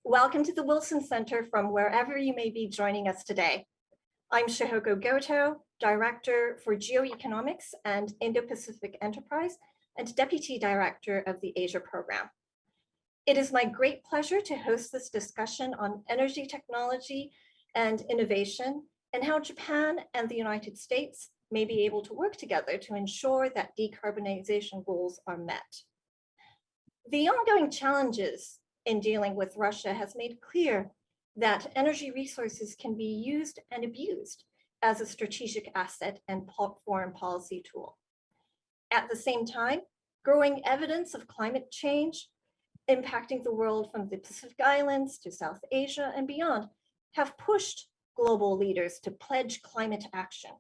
Welcome to the Wilson Center from wherever you may be joining us today. I'm Shihoko Goto, Director for Geoeconomics and Indo-Pacific Enterprise and Deputy Director of the Asia Program. It is my great pleasure to host this discussion on energy technology and innovation and how Japan and the United States may be able to work together to ensure that decarbonization goals are met. The ongoing challenges in dealing with Russia has made clear that energy resources can be used and abused as a strategic asset and foreign policy tool. At the same time, growing evidence of climate change impacting the world from the Pacific Islands to South Asia and beyond have pushed global leaders to pledge climate action.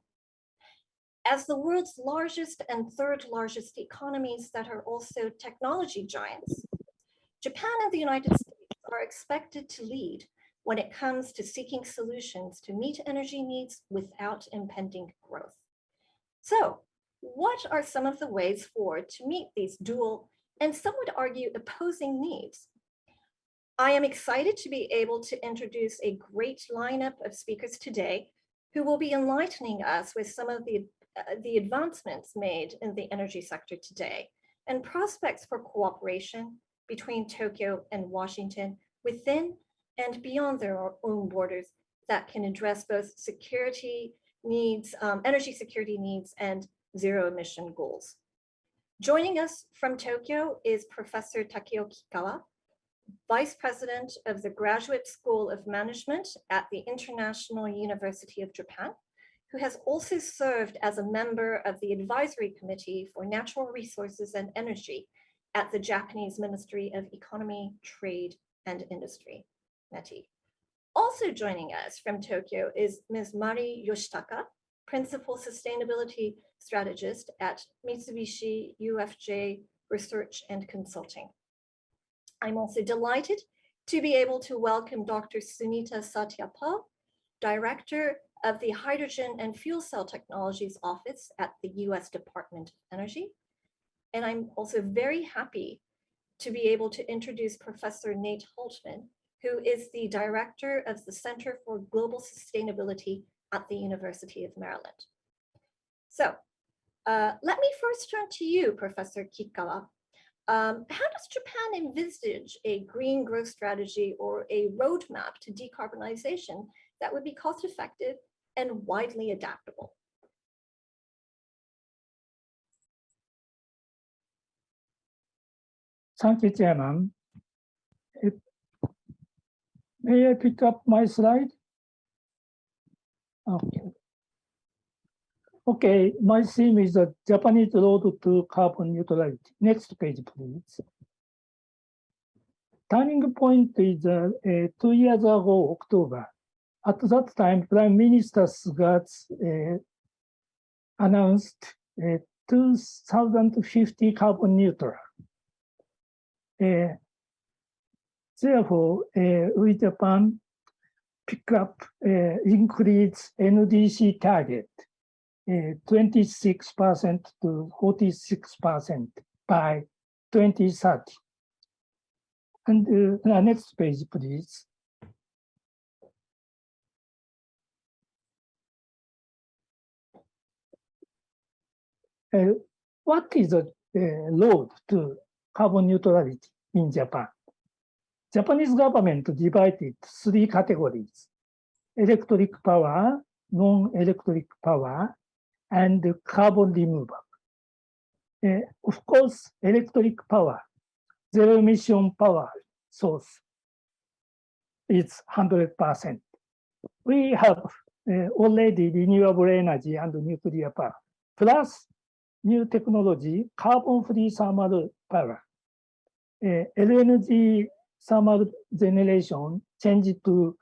As the world's largest and third largest economies that are also technology giants, Japan and the United States are expected to lead when it comes to seeking solutions to meet energy needs without impending growth. So, what are some of the ways forward to meet these dual and some would argue opposing needs? I am excited to be able to introduce a great lineup of speakers today who will be enlightening us with some of the advancements made in the energy sector today and prospects for cooperation between Tokyo and Washington within and beyond their own borders that can address both security needs, energy security needs, and zero emission goals. Joining us from Tokyo is Professor Takeo Kikawa, Vice President of the Graduate School of Management at the International University of Japan, who has also served as a member of the Advisory Committee for Natural Resources and Energy at the Japanese Ministry of Economy, Trade, and Industry, METI. Also joining us from Tokyo is Ms. Mari Yoshitaka, Principal Sustainability Strategist at Mitsubishi UFJ Research and Consulting. I'm also delighted to be able to welcome Dr. Sunita Satyapal, Director of the Hydrogen and Fuel Cell Technologies Office at the U.S. Department of Energy. And I'm also very happy to be able to introduce Professor Nate Holtman, who is the Director of the Center for Global Sustainability at the University of Maryland. So let me first turn to you, Professor Kikawa. How does Japan envisage a green growth strategy or a roadmap to decarbonization that would be cost-effective and widely adaptable? Thank you, Chairman. May I pick up my slide? Okay, my theme is the Japanese road to carbon neutrality. Next page, please. Turning point is 2 years ago, October. At that time, Prime Minister Suga's announced 2050 carbon neutral. Therefore, we Japan pick up increase NDC target 26% to 46% by 2030. And next page, please. What is the road to carbon neutrality in Japan? Japanese government divided 3 categories: electric power, non-electric power, and carbon removal. Of course, electric power, zero emission power source is 100%. We have already renewable energy and nuclear power, plus new technology, carbon-free thermal power. LNG thermal generation changed to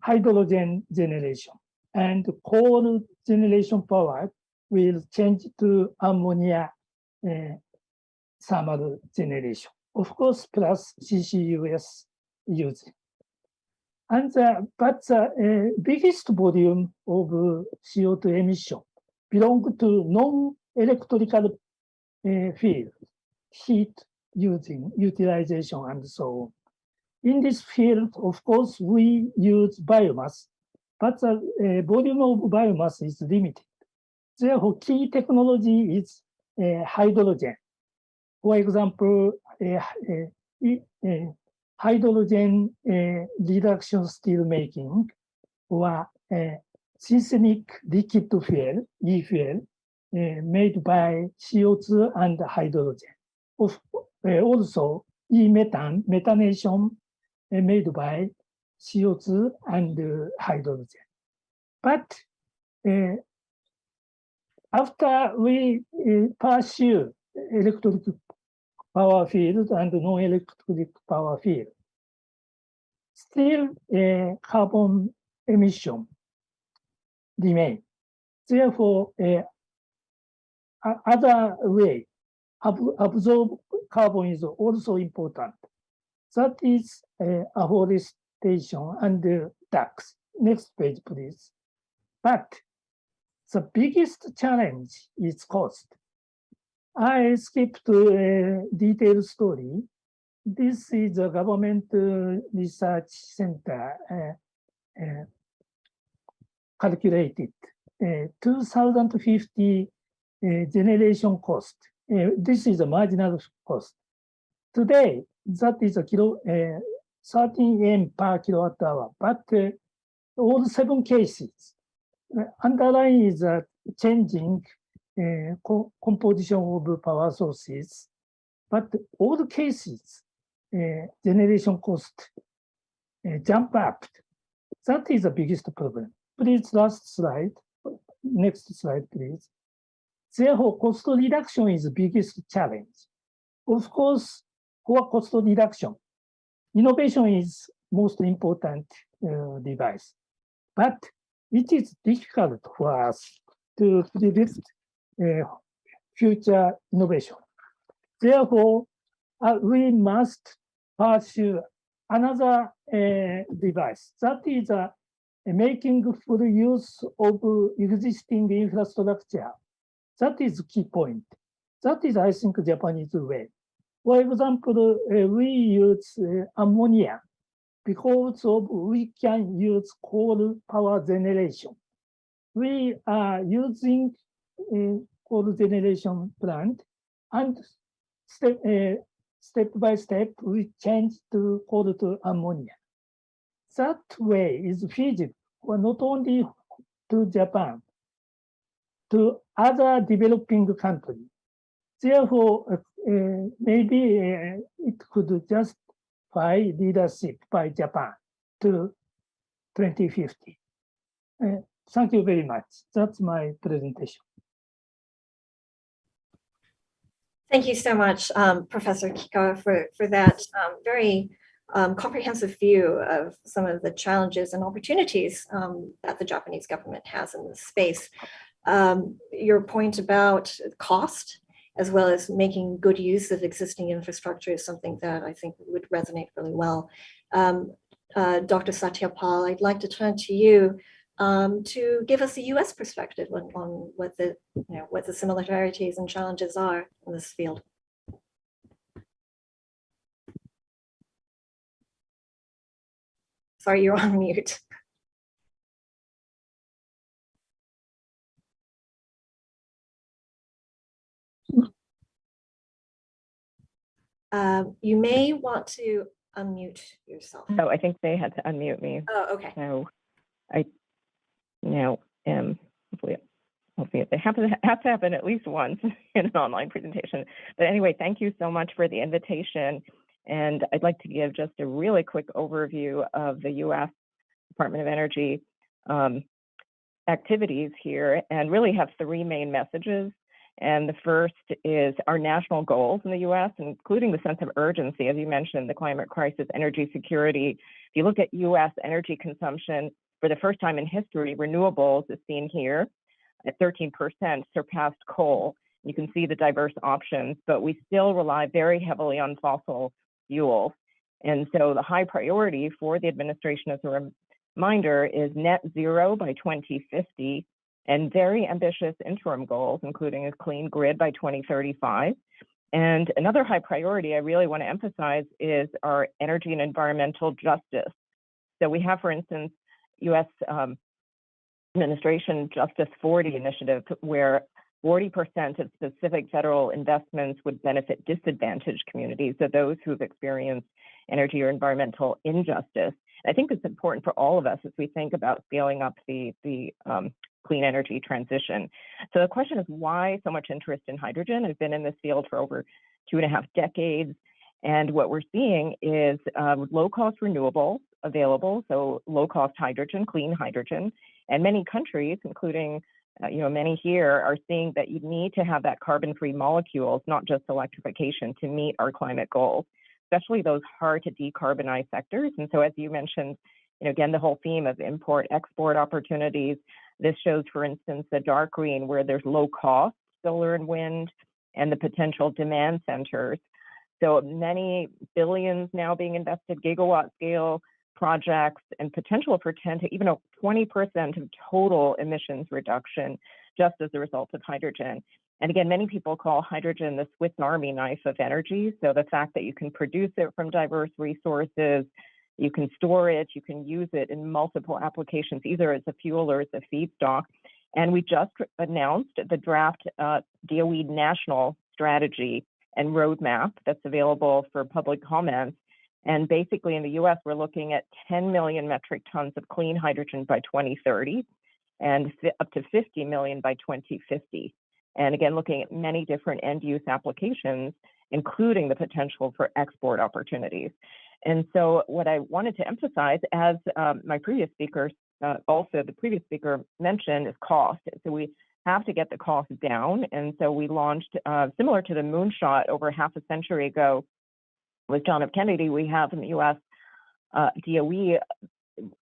hydrogen generation, and coal generation power will change to ammonia thermal generation. Of course, plus CCUS use. And but the biggest volume of CO2 emission belong to non-electrical field, heat using, utilization, and so on. In this field, of course, we use biomass, but the volume of biomass is limited. Therefore, key technology is hydrogen. For example, hydrogen reduction steel making or synthetic liquid fuel, e-fuel, made by CO2 and hydrogen. Also, e-methane, methanation made by CO2 and hydrogen. But after we pursue electric power field and non-electric power field, still carbon emission remain. Therefore, other way, absorb carbon is also important. That is afforestation and tax. Next page, please. But the biggest challenge is cost. I skipped a detailed story. This is a government research center calculated 2050 generation cost. This is a marginal cost. Today, that is a 13 yen per kilowatt hour, but all 7 cases. Underlying is a changing composition of power sources, but all the cases, generation cost jump up. That is the biggest problem. Please, last slide. Next slide, please. Therefore, cost reduction is the biggest challenge. Of course, for cost reduction, innovation is most important device, but it is difficult for us to predict future innovation. Therefore, we must pursue another device. That is making full use of existing infrastructure. That is the key point. That is, I think, Japanese way. For example, we use ammonia because we can use coal power generation. We are using coal generation plant, and step by step, we change to coal to ammonia. That way is feasible, well, not only to Japan, to other developing countries. Therefore, maybe it could justify leadership by Japan to 2050. Thank you very much. That's my presentation. Thank you so much, Professor Kikawa, for that very comprehensive view of some of the challenges and opportunities that the Japanese government has in this space. Your point about cost, as well as making good use of existing infrastructure, is something that I think would resonate really well. Dr. Satyapal, I'd like to turn to you to give us a U.S. perspective on what the similarities and challenges are in this field. Sorry, you're on mute. You may want to unmute yourself. Oh, I think they had to unmute me. Oh, okay. So I now am hopefully they have to happen at least once in an online presentation. But anyway, thank you so much for the invitation. And I'd like to give just a really quick overview of the U.S. Department of Energy activities here, and really have 3 main messages. And the first is our national goals in the U.S., including the sense of urgency, as you mentioned, the climate crisis, energy security. If you look at U.S. energy consumption, for the first time in history, renewables, is seen here, at 13% surpassed coal. You can see the diverse options, but we still rely very heavily on fossil fuels. And so the high priority for the administration, as a reminder, is net zero by 2050, and very ambitious interim goals, including a clean grid by 2035. And another high priority I really want to emphasize is our energy and environmental justice. So we have, for instance, U.S. Administration Justice 40 initiative, where 40% of specific federal investments would benefit disadvantaged communities, so those who've experienced energy or environmental injustice. I think it's important for all of us as we think about scaling up the clean energy transition. So the question is, why so much interest in hydrogen? I've been in this field for over 2.5 decades. And what we're seeing is low-cost renewables available, so low-cost hydrogen, clean hydrogen. And many countries, including many here, are seeing that you need to have that carbon-free molecules, not just electrification, to meet our climate goals, especially those hard to decarbonize sectors. And so as you mentioned, again, the whole theme of import-export opportunities. This shows, for instance, the dark green, where there's low-cost solar and wind and the potential demand centers. So many billions now being invested, gigawatt scale projects, and potential for 10 to even 20% of total emissions reduction just as a result of hydrogen. And again, many people call hydrogen the Swiss Army knife of energy. So the fact that you can produce it from diverse resources, you can store it, you can use it in multiple applications, either as a fuel or as a feedstock. And we just announced the draft DOE national strategy and roadmap that's available for public comments. And basically in the US, we're looking at 10 million metric tons of clean hydrogen by 2030 and up to 50 million by 2050. And again, looking at many different end use applications, including the potential for export opportunities. And so what I wanted to emphasize, as my previous speakers, also the previous speaker mentioned, is cost. So we have to get the cost down. And so we launched, similar to the moonshot over half a century ago with John F. Kennedy, we have in the US DOE,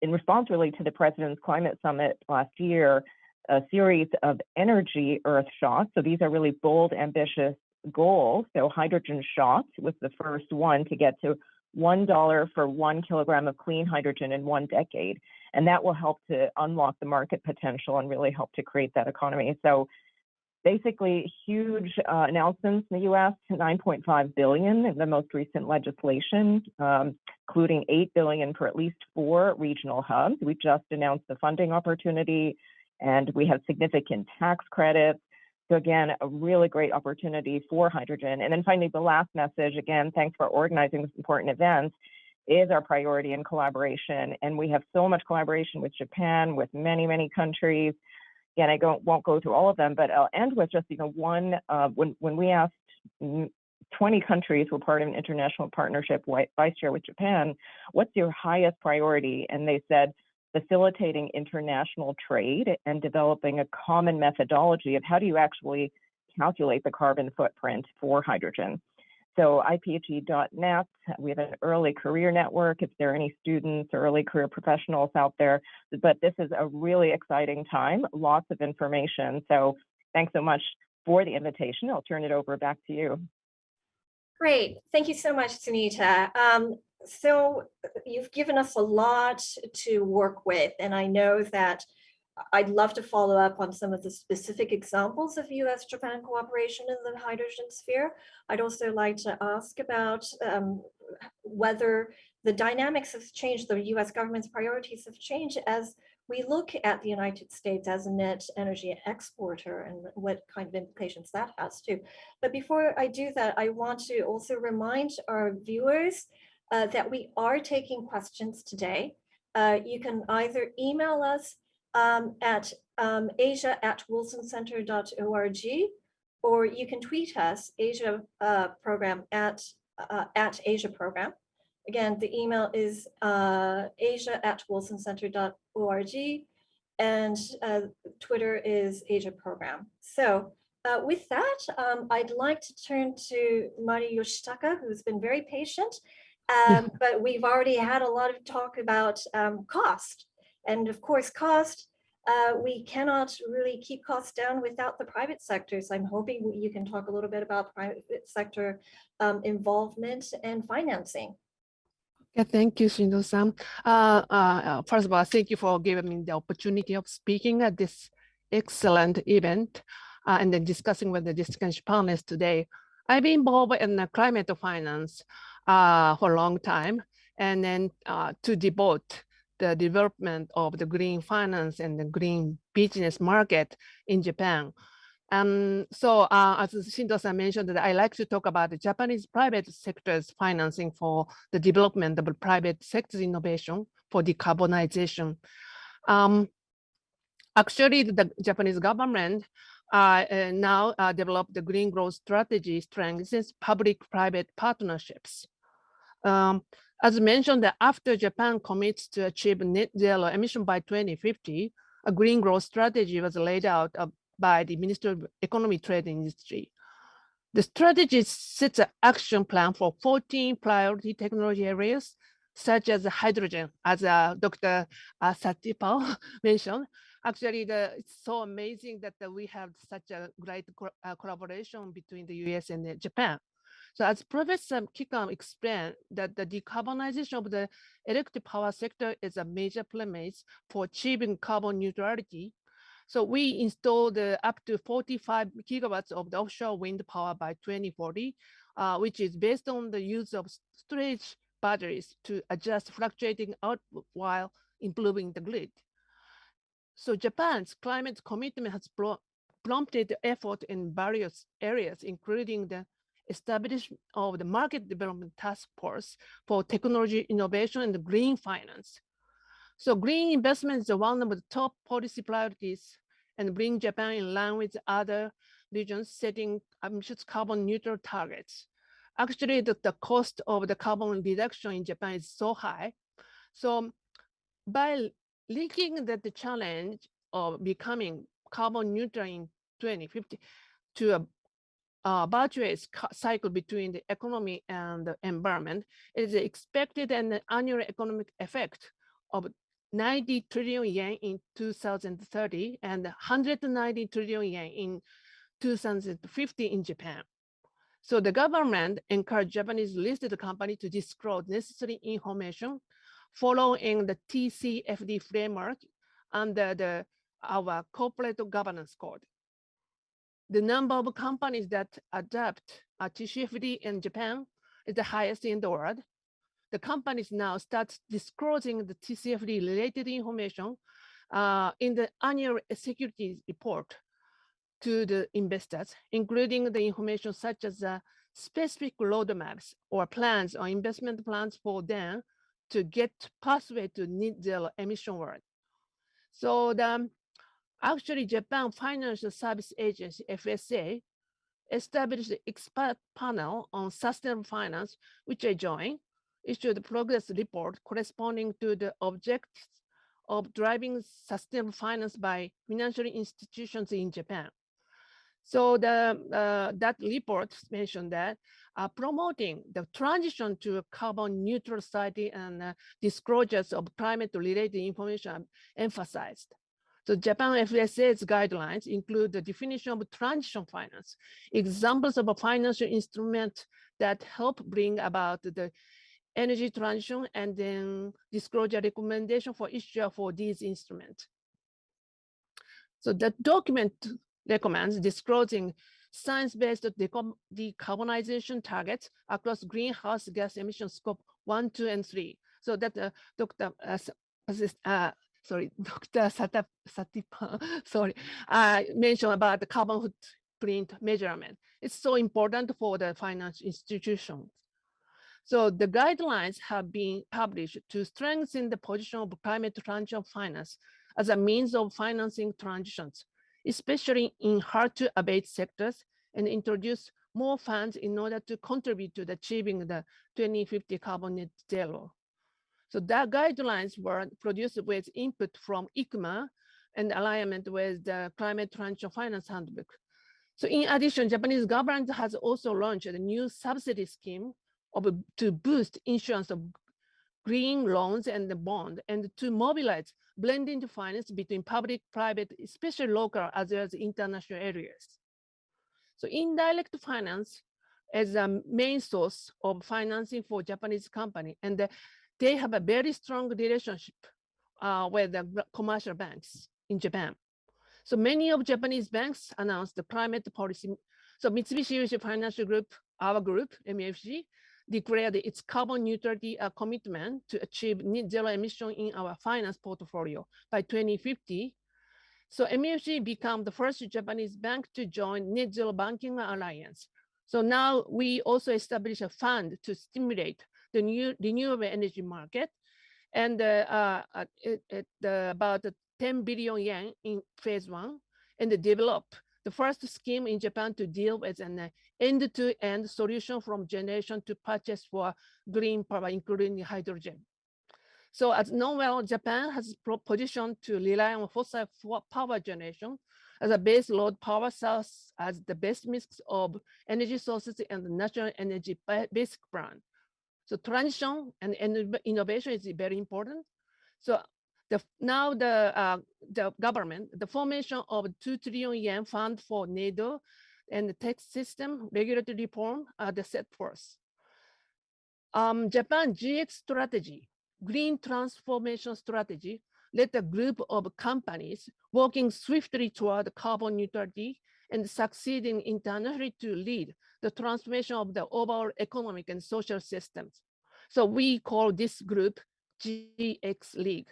in response really to the President's Climate Summit last year, a series of energy Earth shots. So these are really bold, ambitious goals. So hydrogen shots was the first one to get to $1 for 1 kilogram of clean hydrogen in 1 decade. And that will help to unlock the market potential and really help to create that economy. So basically huge announcements in the US, $9.5 billion in the most recent legislation, including $8 billion for at least 4 regional hubs. We just announced the funding opportunity, and we have significant tax credits. So again, a really great opportunity for hydrogen. And then finally, the last message, again, thanks for organizing this important event, is our priority in collaboration. And we have so much collaboration with Japan, with many, many countries. Again, I won't go through all of them, but I'll end with just one. When we asked 20 countries were part of an international partnership, Vice Chair with Japan, what's your highest priority? And they said, facilitating international trade and developing a common methodology of how do you actually calculate the carbon footprint for hydrogen. So IPHE.net, we have an early career network if there are any students or early career professionals out there, but this is a really exciting time, lots of information. So thanks so much for the invitation. I'll turn it over back to you. Great, thank you so much, Sunita. So you've given us a lot to work with, and I know that I'd love to follow up on some of the specific examples of US-Japan cooperation in the hydrogen sphere. I'd also like to ask about whether the dynamics have changed, the US government's priorities have changed as we look at the United States as a net energy exporter and what kind of implications that has too. But before I do that, I want to also remind our viewers that we are taking questions today. You can either email us at asia@wilsoncenter.org, or you can tweet us, Asia program at Asia program. Again, the email is asia@wilsoncenter.org, and Twitter is Asia program. So with that, I'd like to turn to Mari Yoshitaka, who's been very patient. But we've already had a lot of talk about cost. And of course, cost, we cannot really keep costs down without the private sector. So I'm hoping you can talk a little bit about private sector involvement and financing. Yeah, thank you, Shindo-san. First of all, thank you for giving me the opportunity of speaking at this excellent event and then discussing with the distinguished panelists today. I've been involved in climate finance for a long time, and then to devote the development of the green finance and the green business market in Japan. So as Shindo-san mentioned, that I like to talk about the Japanese private sector's financing for the development of private sector innovation for decarbonization. Actually, the Japanese government now developed the green growth strategy strengthens public-private partnerships. As mentioned, after Japan commits to achieve net zero emission by 2050, a green growth strategy was laid out by the Ministry of Economy, Trade, and Industry. The strategy sets an action plan for 14 priority technology areas, such as hydrogen, as Dr. Satipal mentioned. Actually, it's so amazing that we have such a great collaboration between the US and Japan. So as Professor Kikam explained, that the decarbonization of the electric power sector is a major premise for achieving carbon neutrality. So we installed up to 45 gigawatts of the offshore wind power by 2040, which is based on the use of storage batteries to adjust fluctuating output while improving the grid. So Japan's climate commitment has prompted effort in various areas, including the establishment of the Market Development Task Force for Technology Innovation and Green Finance. So green investment is one of the top policy priorities and bring Japan in line with other regions setting ambitious carbon neutral targets. Actually, the cost of the carbon reduction in Japan is so high. So by linking the challenge of becoming carbon neutral in 2050 to a virtuous cycle between the economy and the environment, it is expected an annual economic effect of 90 trillion yen in 2030 and 190 trillion yen in 2050 in Japan. So the government encouraged Japanese listed companies to disclose necessary information following the TCFD framework under our corporate governance code. The number of companies that adopt TCFD in Japan is the highest in the world. The companies now start disclosing the TCFD related information in the annual security report to the investors, including the information such as specific roadmaps or plans or investment plans for them to get pathway to net zero emission world. So actually Japan Financial Service Agency, FSA, established the expert panel on sustainable finance, which I joined, issued a progress report corresponding to the objectives of driving sustainable finance by financial institutions in Japan. So that report mentioned that promoting the transition to a carbon neutral society and disclosures of climate-related information are emphasized. So Japan FSA's guidelines include the definition of transition finance, examples of a financial instrument that help bring about the energy transition, and then disclosure recommendation for issuer for these instruments. So the document recommends disclosing science-based decarbonization targets across greenhouse gas emission scope 1, 2, and 3. So that Dr. Satipa, mentioned about the carbon footprint measurement. It's so important for the financial institutions. So the guidelines have been published to strengthen the position of climate transition finance as a means of financing transitions, especially in hard-to-abate sectors, and introduce more funds in order to contribute to achieving the 2050 carbon net zero. So that guidelines were produced with input from ICMA and alignment with the Climate Transition Finance Handbook. So in addition, Japanese government has also launched a new subsidy scheme to boost issuance of green loans and the bond, and to mobilize blending finance between public, private, especially local, as well as international areas. So indirect finance is a main source of financing for Japanese company, and they have a very strong relationship with the commercial banks in Japan. So many of Japanese banks announced the climate policy. So Mitsubishi UFJ Financial Group our group, MEFG, declared its carbon neutrality commitment to achieve net zero emission in our finance portfolio by 2050. So MEFG became the first Japanese bank to join Net Zero Banking Alliance. So now we also established a fund to stimulate the new renewable energy market, and about 10 billion yen in phase 1, and develop the first scheme in Japan to deal with an end-to-end solution from generation to purchase for green power, including hydrogen. So as known, Japan has positioned to rely on fossil power generation as a base load power source as the best mix of energy sources and the national energy basic plan. So transition and innovation is very important. So now the government, the formation of 2 trillion yen fund for NEDO and the tax system regulatory reform are the set forth. Japan GX strategy, green transformation strategy, led a group of companies working swiftly toward carbon neutrality and succeeding internationally to lead the transformation of the overall economic and social systems. So we call this group GX League.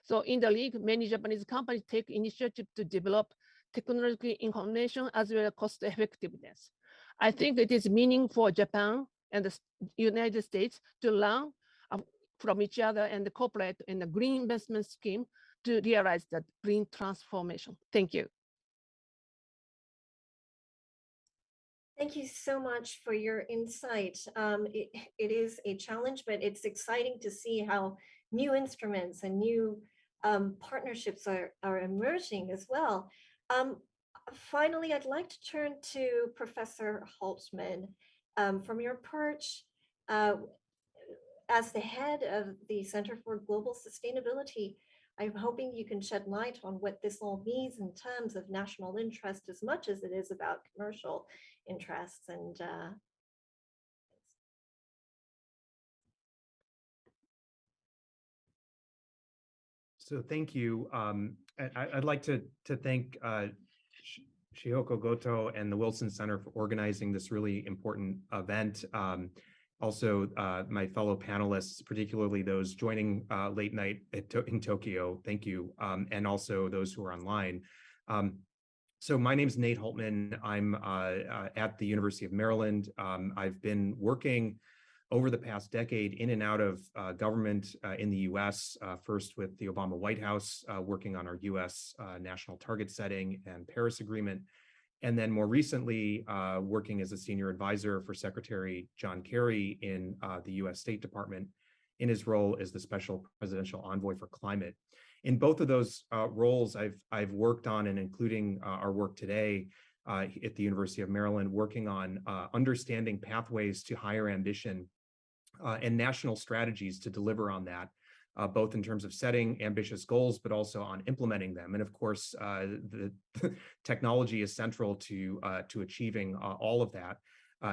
So in the league, many Japanese companies take initiative to develop technological information as well as cost effectiveness. I think it is meaningful for Japan and the United States to learn from each other and cooperate in the green investment scheme to realize that green transformation. Thank you. Thank you so much for your insight. It is a challenge, but it's exciting to see how new instruments and new partnerships are emerging as well. Finally, I'd like to turn to Professor Holtman. From your perch as the head of the Center for Global Sustainability, I'm hoping you can shed light on what this all means in terms of national interest as much as it is about commercial interests. And so thank you. I'd like to thank Shihoko Goto and the Wilson Center for organizing this really important event. Also, my fellow panelists, particularly those joining late night in Tokyo, thank you, and also those who are online. So my name is Nate Holtman. I'm at the University of Maryland. I've been working over the past decade in and out of government in the US, first with the Obama White House, working on our US national target setting and Paris Agreement. And then more recently, working as a senior advisor for Secretary John Kerry in the US State Department in his role as the Special Presidential Envoy for Climate. In both of those roles, I've worked on, and including our work today at the University of Maryland, working on understanding pathways to higher ambition and national strategies to deliver on that, both in terms of setting ambitious goals, but also on implementing them. And of course, the technology is central to achieving all of that.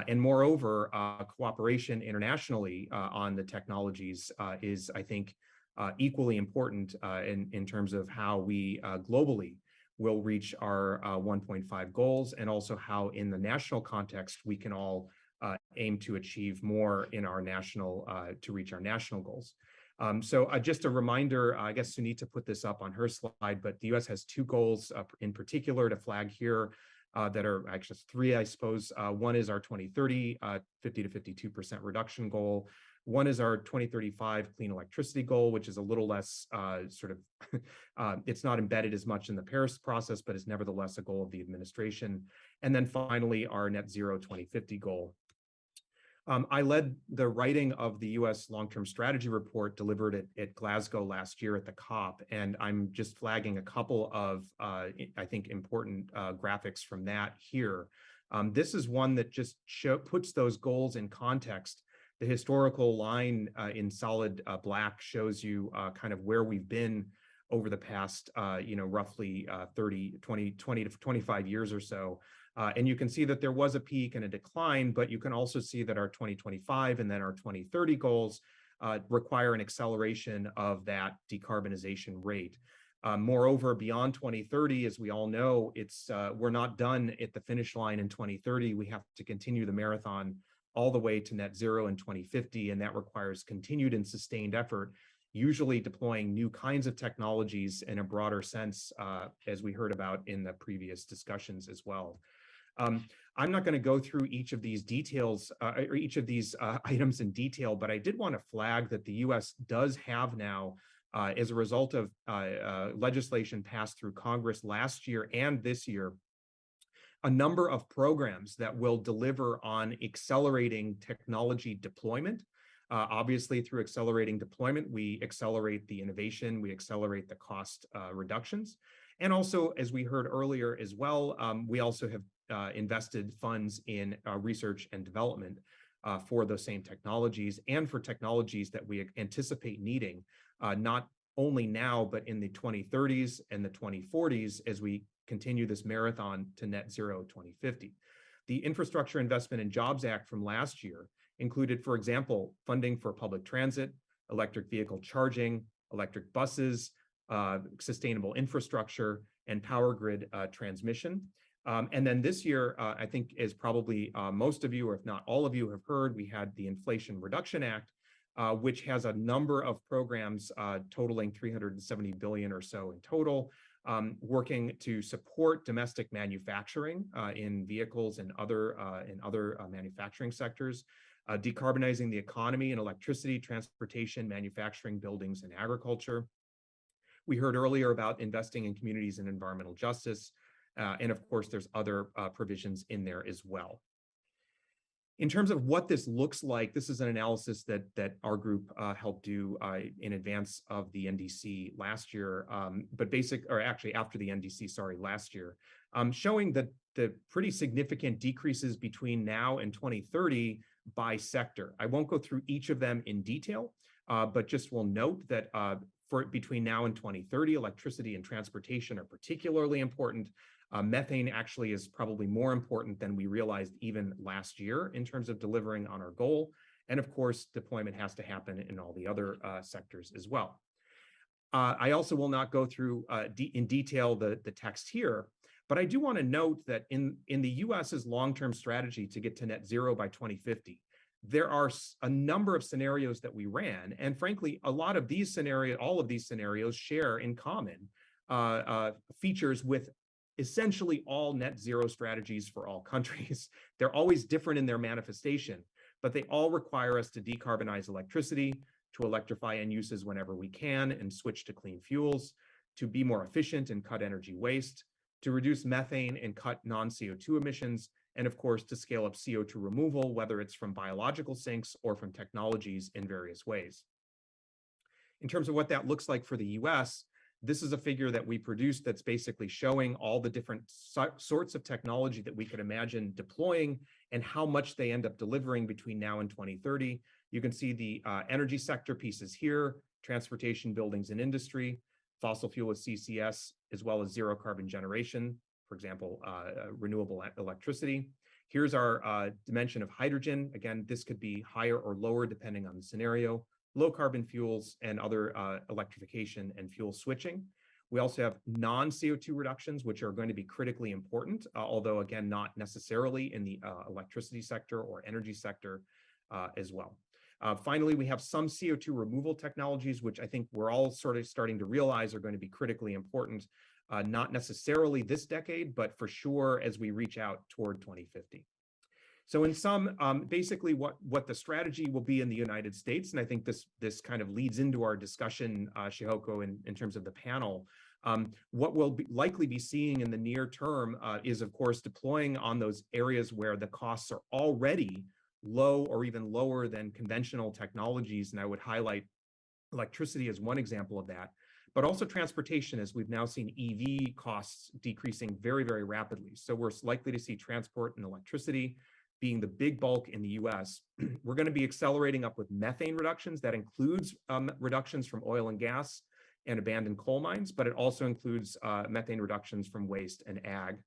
And moreover, cooperation internationally on the technologies is, I think, equally important in terms of how we globally will reach our 1.5 goals, and also how in the national context we can all aim to achieve more in our national, to reach our national goals. So just a reminder, I guess Sunita put this up on her slide, but the US has two goals in particular to flag here that are actually three, I suppose. One is our 2030 50 to 52% reduction goal. One is our 2035 clean electricity goal, which is a little less it's not embedded as much in the Paris process, but is nevertheless a goal of the administration. And then finally, our net zero 2050 goal. I led the writing of the US long-term strategy report delivered at Glasgow last year at the COP, and I'm just flagging a couple of, I think, important graphics from that here. This is one that just puts those goals in context. The historical line in solid black shows you kind of where we've been over the past, roughly 20 to 25 years or so. And you can see that there was a peak and a decline, but you can also see that our 2025 and then our 2030 goals require an acceleration of that decarbonization rate. Moreover, beyond 2030, as we all know, we're not done at the finish line in 2030. We have to continue the marathon all the way to net zero in 2050, and that requires continued and sustained effort, usually deploying new kinds of technologies in a broader sense, as we heard about in the previous discussions as well. I'm not going to go through each of these details or each of these items in detail, but I did want to flag that the U.S. does have now, as a result of legislation passed through Congress last year and this year, a number of programs that will deliver on accelerating technology deployment. Obviously, through accelerating deployment, we accelerate the innovation, we accelerate the cost reductions. And also, as we heard earlier as well, we also have invested funds in research and development for those same technologies and for technologies that we anticipate needing, not only now, but in the 2030s and the 2040s as we continue this marathon to net zero 2050. The Infrastructure Investment and Jobs Act from last year included, for example, funding for public transit, electric vehicle charging, electric buses, sustainable infrastructure, and power grid transmission. And then this year, I think as probably most of you, or if not all of you have heard, we had the Inflation Reduction Act, which has a number of programs totaling $370 billion or so in total, working to support domestic manufacturing in vehicles and other manufacturing sectors, decarbonizing the economy in electricity, transportation, manufacturing, buildings, and agriculture. We heard earlier about investing in communities and environmental justice. And of course, there's other provisions in there as well. In terms of what this looks like, this is an analysis that our group helped do in advance of the NDC last year, actually after the NDC, sorry, last year, showing that the pretty significant decreases between now and 2030 by sector. I won't go through each of them in detail, but just will note that for between now and 2030, electricity and transportation are particularly important. Methane actually is probably more important than we realized even last year in terms of delivering on our goal. And of course, deployment has to happen in all the other sectors as well. I also will not go through in detail the text here, but I do want to note that in the US's long-term strategy to get to net zero by 2050, there are a number of scenarios that we ran. And frankly, all of these scenarios share in common features with essentially all net zero strategies for all countries. They're always different in their manifestation, but they all require us to decarbonize electricity, to electrify end uses whenever we can and switch to clean fuels, to be more efficient and cut energy waste, to reduce methane and cut non-CO2 emissions, and of course, to scale up CO2 removal, whether it's from biological sinks or from technologies in various ways. In terms of what that looks like for the US, this is a figure that we produced that's basically showing all the different sorts of technology that we could imagine deploying and how much they end up delivering between now and 2030. You can see the energy sector pieces here, transportation, buildings, and industry, fossil fuel with CCS, as well as zero carbon generation, for example, renewable electricity. Here's our dimension of hydrogen. Again, this could be higher or lower depending on the scenario. Low carbon fuels and other electrification and fuel switching. We also have non-CO2 reductions, which are going to be critically important, although again, not necessarily in the electricity sector or energy sector as well. Finally, we have some CO2 removal technologies, which I think we're all sort of starting to realize are going to be critically important, not necessarily this decade, but for sure as we reach out toward 2050. So in sum, basically what the strategy will be in the United States, and I think this kind of leads into our discussion, Shihoko, in terms of the panel. What we'll likely be seeing in the near term is, of course, deploying on those areas where the costs are already low or even lower than conventional technologies. And I would highlight electricity as one example of that, but also transportation, as we've now seen EV costs decreasing very, very rapidly. So we're likely to see transport and electricity being the big bulk in the US. We're going to be accelerating up with methane reductions. That includes reductions from oil and gas and abandoned coal mines, but it also includes methane reductions from waste and ag.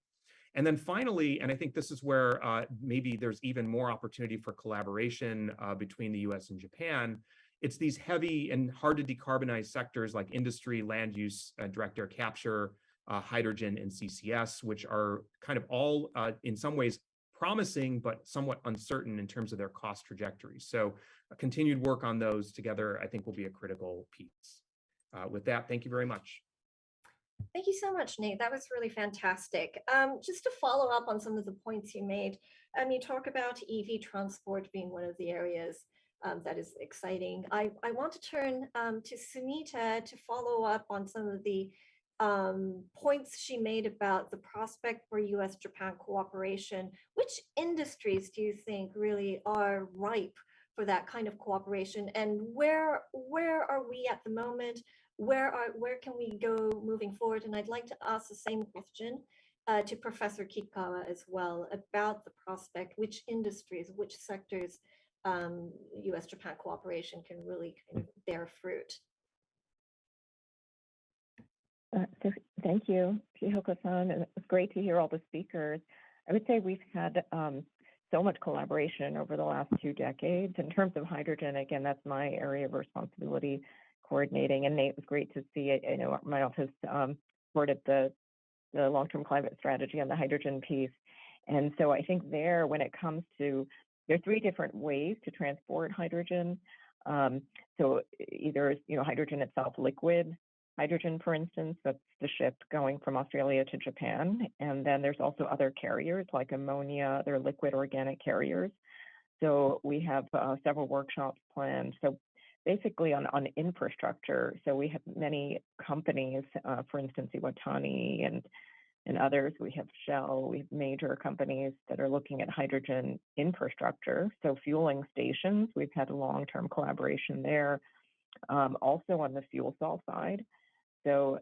And then finally, and I think this is where maybe there's even more opportunity for collaboration between the US and Japan, it's these heavy and hard to decarbonize sectors like industry, land use, direct air capture, hydrogen, and CCS, which are kind of all in some ways promising, but somewhat uncertain in terms of their cost trajectory. So continued work on those together, I think, will be a critical piece. With that, thank you very much. Thank you so much, Nate. That was really fantastic. Just to follow up on some of the points you made, you talk about EV transport being one of the areas that is exciting. I want to turn to Sunita to follow up on some of the points she made about the prospect for US-Japan cooperation. Which industries do you think really are ripe for that kind of cooperation, and where are we at the moment? Where can we go moving forward? And I'd like to ask the same question to Professor Kikawa as well about the prospect, which industries, which sectors US-Japan cooperation can really kind of bear fruit. So thank you, Chihoko-san. It's great to hear all the speakers. I would say we've had so much collaboration over the last 2 decades. In terms of hydrogen, again, that's my area of responsibility, coordinating. And Nate, it was great to see it. I know my office supported the long-term climate strategy on the hydrogen piece. And so I think there, when it comes to, there are 3 different ways to transport hydrogen. So either, hydrogen itself, liquid hydrogen, for instance, that's the ship going from Australia to Japan. And then there's also other carriers like ammonia, they're liquid organic carriers. So we have several workshops planned. So basically on infrastructure. So we have many companies, for instance, Iwatani and others. We have Shell, we have major companies that are looking at hydrogen infrastructure. So fueling stations, we've had a long-term collaboration there. Also on the fuel cell side. So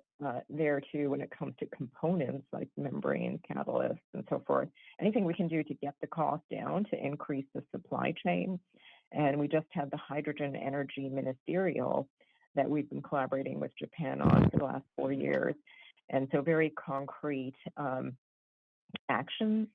there too, when it comes to components like membrane, catalysts, and so forth, anything we can do to get the cost down to increase the supply chain. And we just had the Hydrogen Energy Ministerial that we've been collaborating with Japan on for the last 4 years. And so very concrete actions.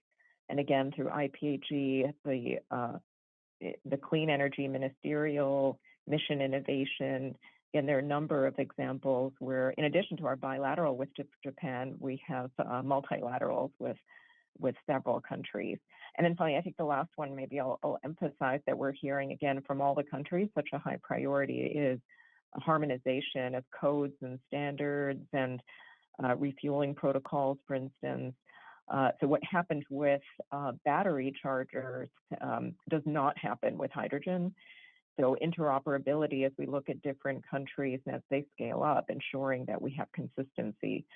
And again, through IPAG, the Clean Energy Ministerial, Mission Innovation. And there are a number of examples where, in addition to our bilateral with Japan, we have multilaterals with several countries. And then finally, I think the last one, maybe I'll emphasize that we're hearing again from all the countries, such a high priority is a harmonization of codes and standards and refueling protocols, for instance. So what happens with battery chargers does not happen with hydrogen. So interoperability as we look at different countries and as they scale up, ensuring that we have consistency,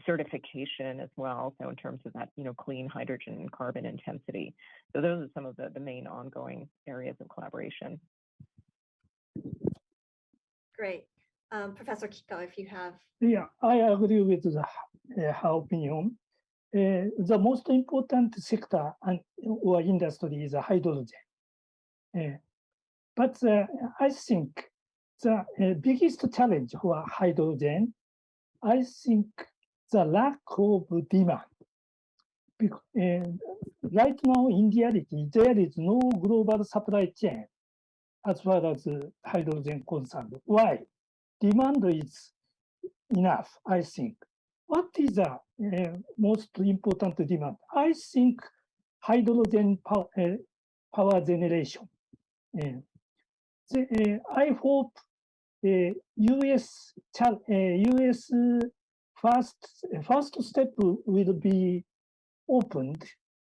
certification as well. So in terms of that, clean hydrogen and carbon intensity. So those are some of the main ongoing areas of collaboration. Great. Professor Kikawa, if you have. Yeah, I agree with her opinion. The most important sector or industry is hydrogen. But I think the biggest challenge for hydrogen, I think the lack of demand. Because, right now in reality, there is no global supply chain as far as hydrogen concerned. Why? Demand is enough, I think. What is the most important demand? I think hydrogen power generation. I hope US first step will be opened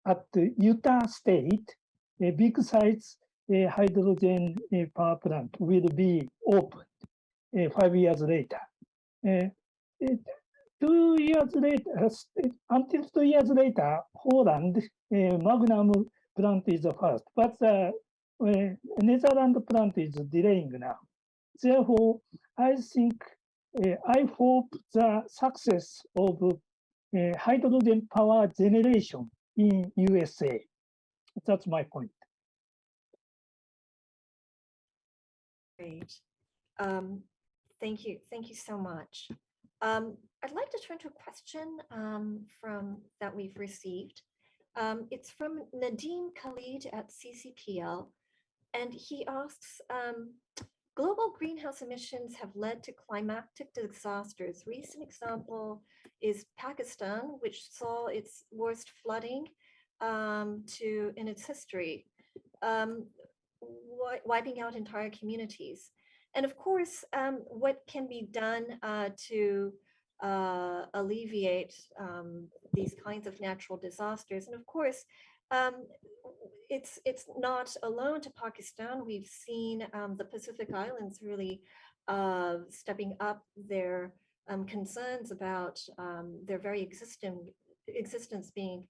at the Utah State. A big size hydrogen power plant will be opened 5 years later. 2 years later, until 2 years later, Holland Magnum plant is the first, but Netherlands plant is delaying now. Therefore, I think, I hope the success of hydrogen power generation in USA. That's my point. Great. Thank you so much. I'd like to turn to a question that we've received. It's from Nadeem Khalid at CCPL, and he asks, global greenhouse emissions have led to climatic disasters. Recent example is Pakistan, which saw its worst flooding in its history, wiping out entire communities. And of course, what can be done to alleviate these kinds of natural disasters. And of course, it's not alone to Pakistan. We've seen the Pacific Islands really stepping up their concerns about their very existence being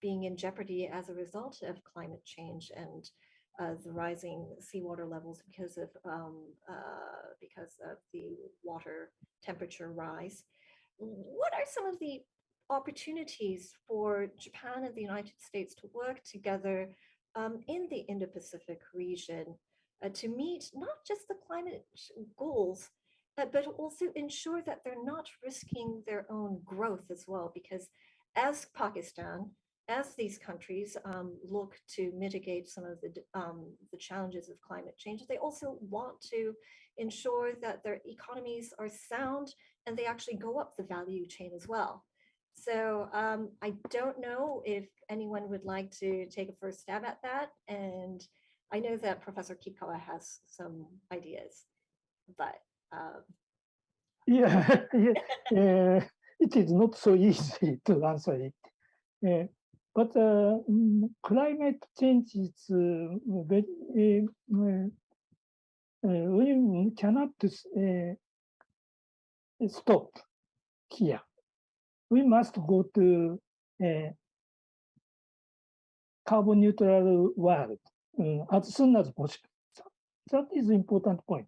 in jeopardy as a result of climate change and the rising seawater levels because of the water temperature rise. What are some of the opportunities for Japan and the United States to work together in the Indo-Pacific region to meet not just the climate goals, but also ensure that they're not risking their own growth as well? Because as Pakistan, as these countries look to mitigate some of the challenges of climate change, they also want to ensure that their economies are sound and they actually go up the value chain as well. So I don't know if anyone would like to take a first stab at that. And I know that Professor Kikawa has some ideas, but Yeah, it is not so easy to answer it. But climate change is very, we cannot stop here. We must go to a carbon neutral world as soon as possible. That is the important point.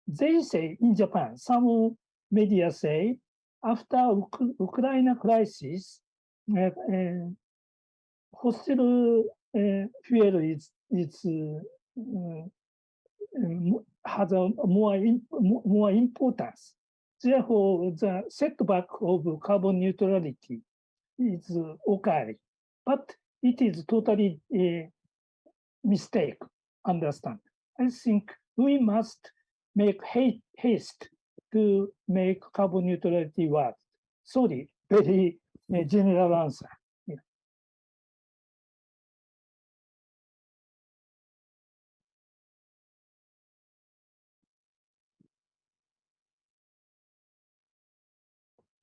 They say in Japan, some media say, after Ukraine crisis, fossil fuel has a more importance. Therefore, the setback of carbon neutrality is occurring, but it is totally a mistake. Understand? I think we must make haste to make carbon neutrality work. Sorry, very general answer. Yeah.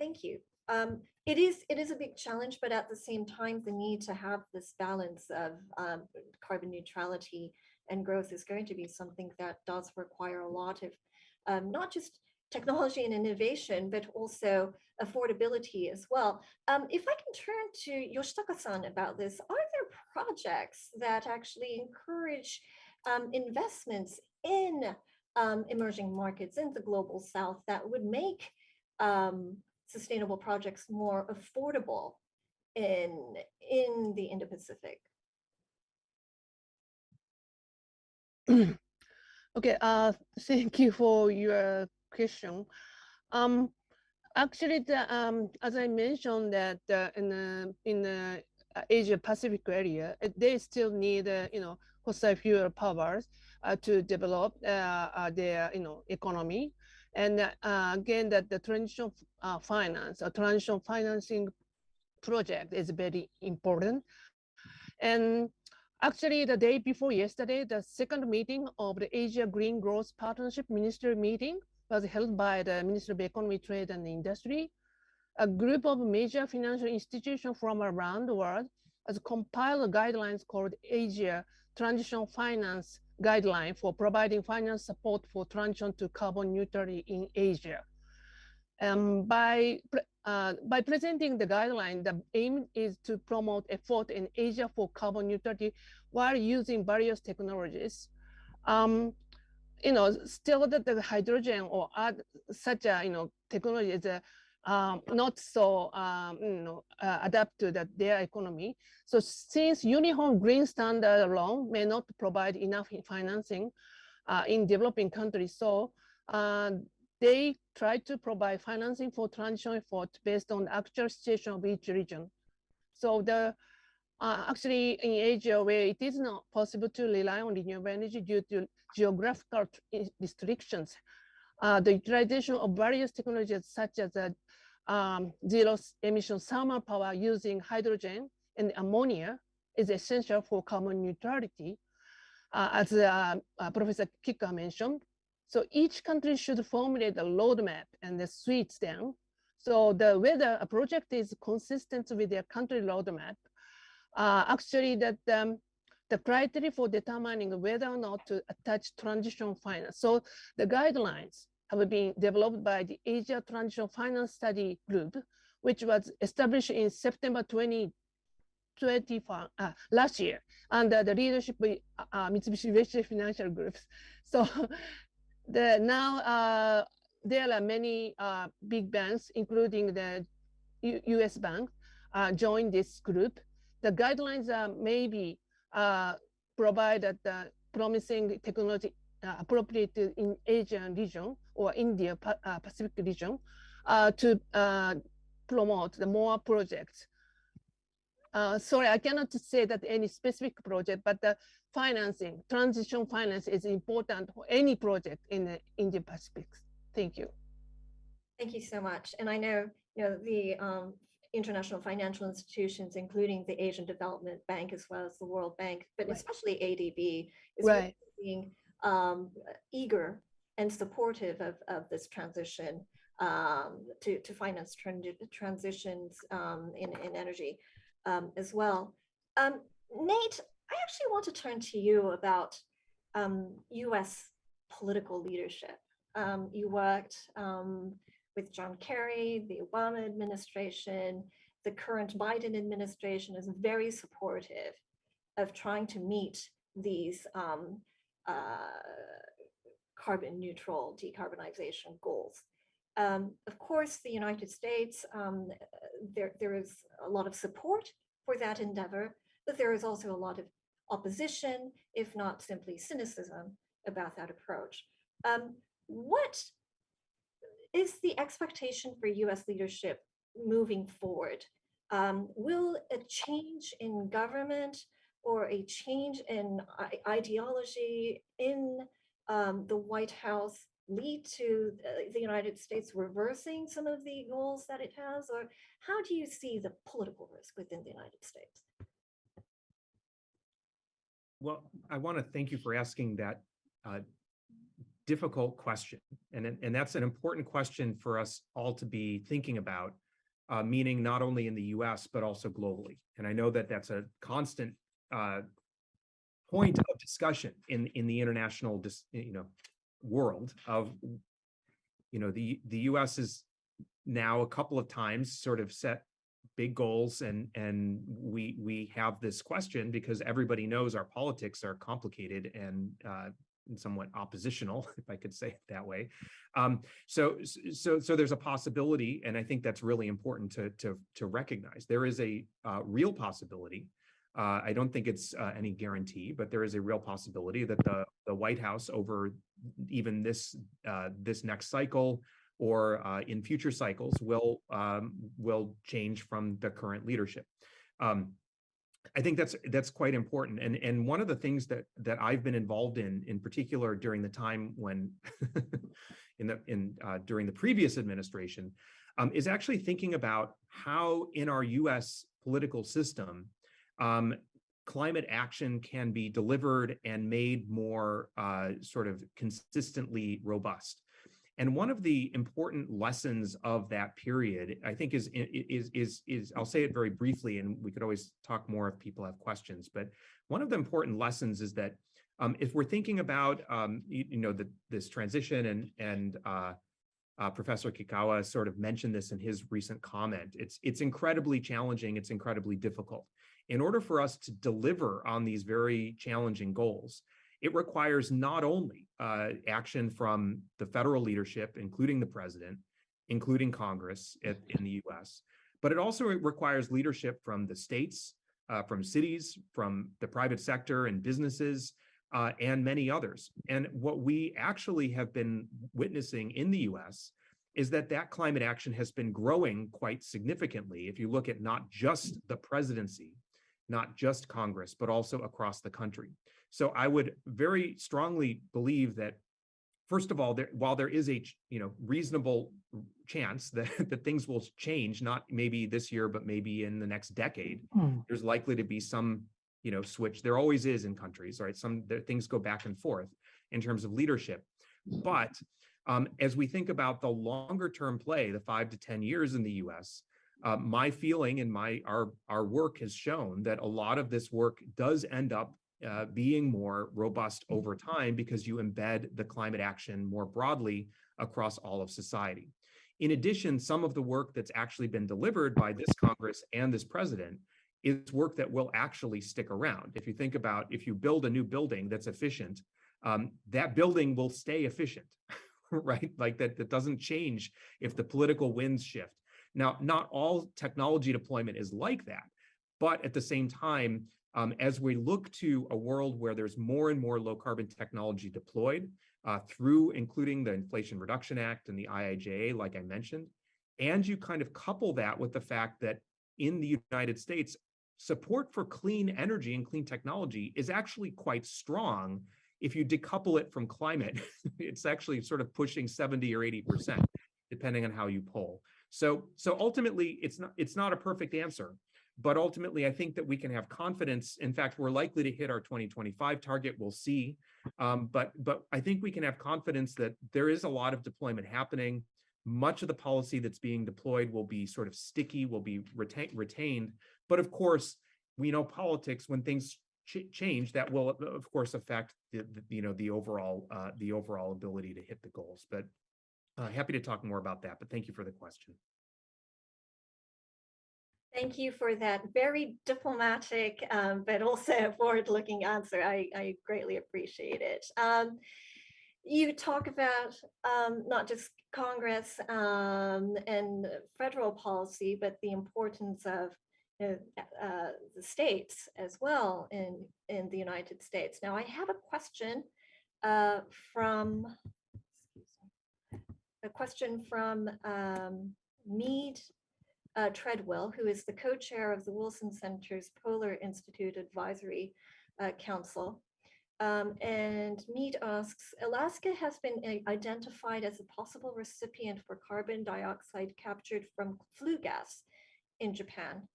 thank you. It is a big challenge, but at the same time, the need to have this balance of carbon neutrality and growth is going to be something that does require a lot of not just technology and innovation, but also affordability as well. If I can turn to Yoshitaka-san about this, are there projects that actually encourage investments in emerging markets in the global south that would make sustainable projects more affordable in the Indo-Pacific? Okay, thank you for your question. Actually, as I mentioned, that in the Asia-Pacific area, they still need fossil fuel powers to develop their economy, and again that the transitional finance or transitional financing project is very important. And actually, the day before yesterday, the second meeting of the Asia Green Growth Partnership Ministry meeting was held by the Ministry of Economy, Trade and Industry. A group of major financial institutions from around the world has compiled guidelines called Asia Transitional Finance Guideline for providing finance support for transition to carbon neutrality in Asia. By presenting the guideline, the aim is to promote effort in Asia for carbon neutrality while using various technologies. Still that the hydrogen or such a technology is not so adapt to their economy. So since uniform green standard alone may not provide enough financing in developing countries, so they try to provide financing for transition effort based on the actual situation of each region. So actually in Asia, where it is not possible to rely on renewable energy due to geographical restrictions, the utilization of various technologies such as zero emission thermal power using hydrogen and ammonia is essential for carbon neutrality, as Professor Kika mentioned. So each country should formulate a roadmap and the suits them. So whether a project is consistent with their country roadmap, actually the criteria for determining whether or not to attach transition finance. So the guidelines have been developed by the Asia Transition Finance Study Group, which was established in September 2025, last year, under the leadership of Mitsubishi UFJ Financial Groups. So now there are many big banks, including the US bank, join this group. The guidelines maybe provide that promising technology appropriate in Asian region or Indo-Pacific region to promote the more projects. Sorry, I cannot say that any specific project, but the financing, transition finance is important for any project in the Indo-Pacific. Thank you. Thank you so much. And I know, the international financial institutions, including the Asian Development Bank as well as the World Bank, but especially ADB, is really being eager and supportive of this transition to finance transitions in energy as well. Nate, I actually want to turn to you about US political leadership. You worked with John Kerry, the Obama administration. The current Biden administration is very supportive of trying to meet these carbon neutral decarbonization goals. Of course, the United States, there is a lot of support for that endeavor, but there is also a lot of opposition, if not simply cynicism, about that approach. What is the expectation for US leadership moving forward? Will a change in government or a change in ideology in the White House lead to the United States reversing some of the goals that it has? Or how do you see the political risk within the United States? Well, I want to thank you for asking that difficult question. And that's an important question for us all to be thinking about, meaning not only in the US, but also globally. And I know that that's a constant point of discussion in the international world of, the US is now a couple of times sort of set big goals, and we have this question because everybody knows our politics are complicated and somewhat oppositional, if I could say it that way. So there's a possibility, and I think that's really important to recognize. There is a real possibility. I don't think it's any guarantee, but there is a real possibility that the White House, over even this next cycle or in future cycles, will change from the current leadership. I think that's quite important, and one of the things that I've been involved in particular during the time when during the previous administration, is actually thinking about how in our U.S. political system climate action can be delivered and made more sort of consistently robust. And one of the important lessons of that period, I think, is I'll say it very briefly, and we could always talk more if people have questions. But one of the important lessons is that if we're thinking about this transition, and Professor Kikawa sort of mentioned this in his recent comment, it's incredibly challenging. It's incredibly difficult. In order for us to deliver on these very challenging goals, it requires not only action from the federal leadership, including the president, including Congress in the US, but it also requires leadership from the states, from cities, from the private sector and businesses, and many others. And what we actually have been witnessing in the US is that climate action has been growing quite significantly. If you look at not just the presidency, not just Congress, but also across the country. So I would very strongly believe that first of all, while there is a reasonable chance that, that things will change, not maybe this year, but maybe in the next decade, there's likely to be some switch. There always is in countries, right? Things go back and forth in terms of leadership. But as we think about the longer term play, the 5 to 10 years in the US, my feeling and our work has shown that a lot of this work does end up being more robust over time because you embed the climate action more broadly across all of society. In addition, some of the work that's actually been delivered by this Congress and this president is work that will actually stick around. If you think about, if you build a new building that's efficient, that building will stay efficient, right? Like that doesn't change if the political winds shift. Now, not all technology deployment is like that, but at the same time, as we look to a world where there's more and more low carbon technology deployed through including the Inflation Reduction Act and the IIJA, like I mentioned, and you kind of couple that with the fact that in the United States, support for clean energy and clean technology is actually quite strong. If you decouple it from climate, it's actually sort of pushing 70 or 80%, depending on how you poll. So ultimately, it's not a perfect answer, but ultimately, I think that we can have confidence. In fact, we're likely to hit our 2025 target. We'll see, but I think we can have confidence that there is a lot of deployment happening. Much of the policy that's being deployed will be sort of sticky, will be retained. But of course, we know politics, when things change, that will of course affect the overall ability to hit the goals. But happy to talk more about that. But thank you for the question. Thank you for that very diplomatic, but also forward-looking answer. I greatly appreciate it. You talk about not just Congress and federal policy, but the importance of the states as well in the United States. Now, I have a question from Mead Treadwell, who is the co-chair of the Wilson Center's Polar Institute Advisory Council. And Mead asks, Alaska has been identified as a possible recipient for carbon dioxide captured from flue gas in Japan,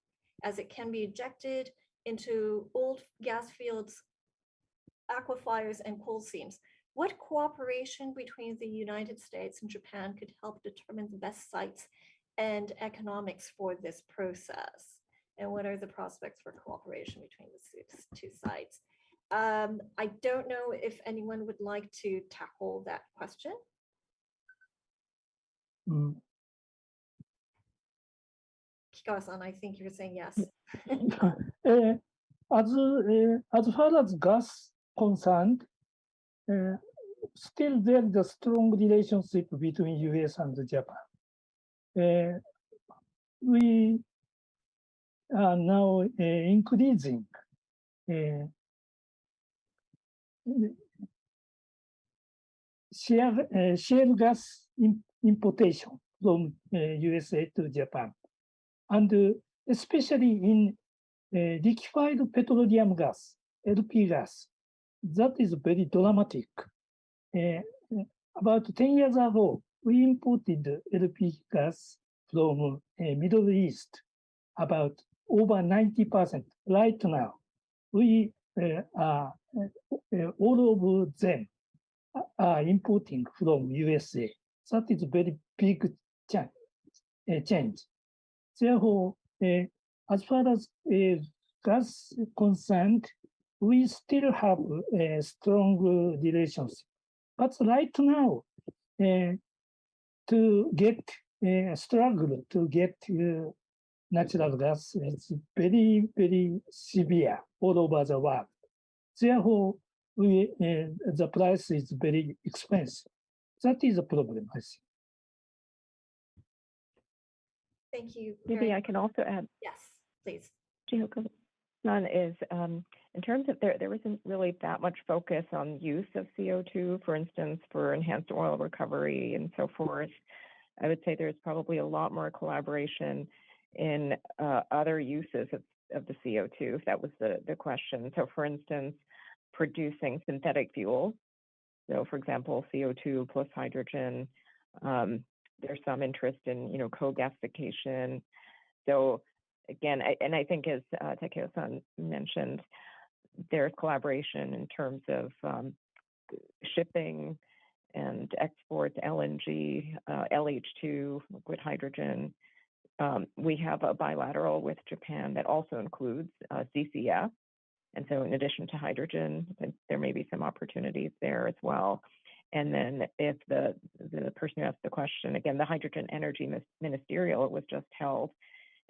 as it can be ejected into old gas fields, aquifers, and coal seams. What cooperation between the United States and Japan could help determine the best sites and economics for this process? And what are the prospects for cooperation between the two sides? I don't know if anyone would like to tackle that question. Kikawa-san, I think you're saying yes. As far as gas concerned, still there is a strong relationship between US and Japan. We are now increasing shale gas importation from USA to Japan, and especially in liquefied petroleum gas, LP gas. That is very dramatic. About 10 years ago, we imported LP gas from Middle East, about over 90%. Right now, we all of them are importing from USA. That is a very big change. Therefore, as far as gas concerned, we still have a strong relationship. But right now, to get struggle to get natural gas is very, very severe all over the world. Therefore, the price is very expensive. That is a problem, I think. Thank you. Maybe I can also add. Yes, please. Chihoko-san, is in terms of there isn't really that much focus on use of CO2, for instance, for enhanced oil recovery and so forth. I would say there's probably a lot more collaboration in other uses of the CO2, if that was the question. So for instance, producing synthetic fuels So for example, CO2 plus hydrogen. There's some interest in, co-gasification. So again, I think as Takeo-san mentioned, there's collaboration in terms of shipping and exports, LNG, LH2, liquid hydrogen. We have a bilateral with Japan that also includes CCS. And so in addition to hydrogen, there may be some opportunities there as well. And then if the person who asked the question, again, the Hydrogen Energy Ministerial, it was just held.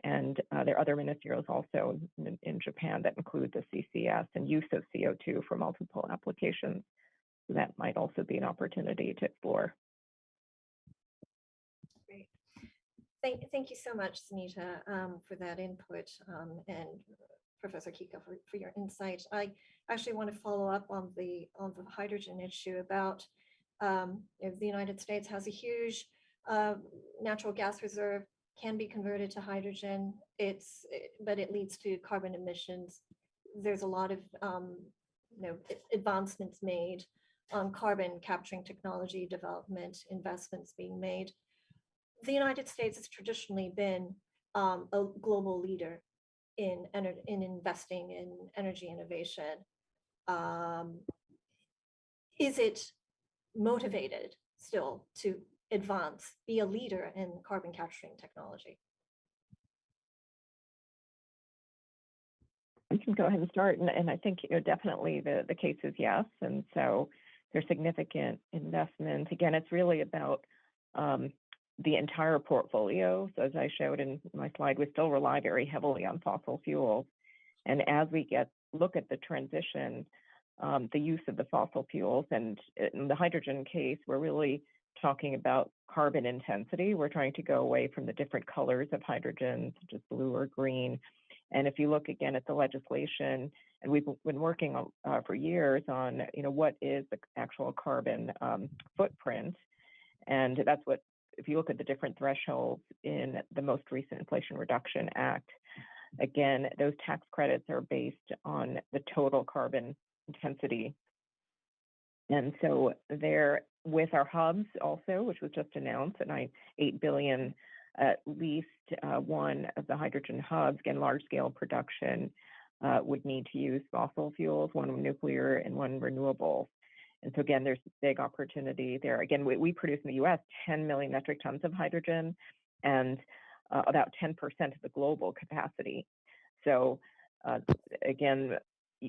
And there are other ministerials also in Japan that include the CCS and use of CO2 for multiple applications. So that might also be an opportunity to explore. Great. Thank you so much, Sunita, for that input, and Professor Kiko for your insight. I actually want to follow up on the hydrogen issue about if the United States has a huge natural gas reserve, can be converted to hydrogen. But it leads to carbon emissions. There's a lot of advancements made on carbon capturing technology development, investments being made. The United States has traditionally been a global leader in investing in energy innovation. Is it motivated still to advance, be a leader in carbon capturing technology? I can go ahead and start, and I think definitely the case is yes, and so there's significant investment. Again, it's really about the entire portfolio. So as I showed in my slide, we still rely very heavily on fossil fuels, and as we look at the transition, the use of the fossil fuels, and in the hydrogen case, we're really talking about carbon intensity. We're trying to go away from the different colors of hydrogen, such as blue or green. And if you look again at the legislation, and we've been working for years on, what is the actual carbon footprint, and that's what, if you look at the different thresholds in the most recent Inflation Reduction Act, again, those tax credits are based on the total carbon intensity. And so there, with our hubs also, which was just announced, at $8 billion, at least one of the hydrogen hubs, again, large-scale production, would need to use fossil fuels, one nuclear and one renewable. And so again, there's a big opportunity there. Again, we produce in the U.S. 10 million metric tons of hydrogen and about 10% of the global capacity. So again,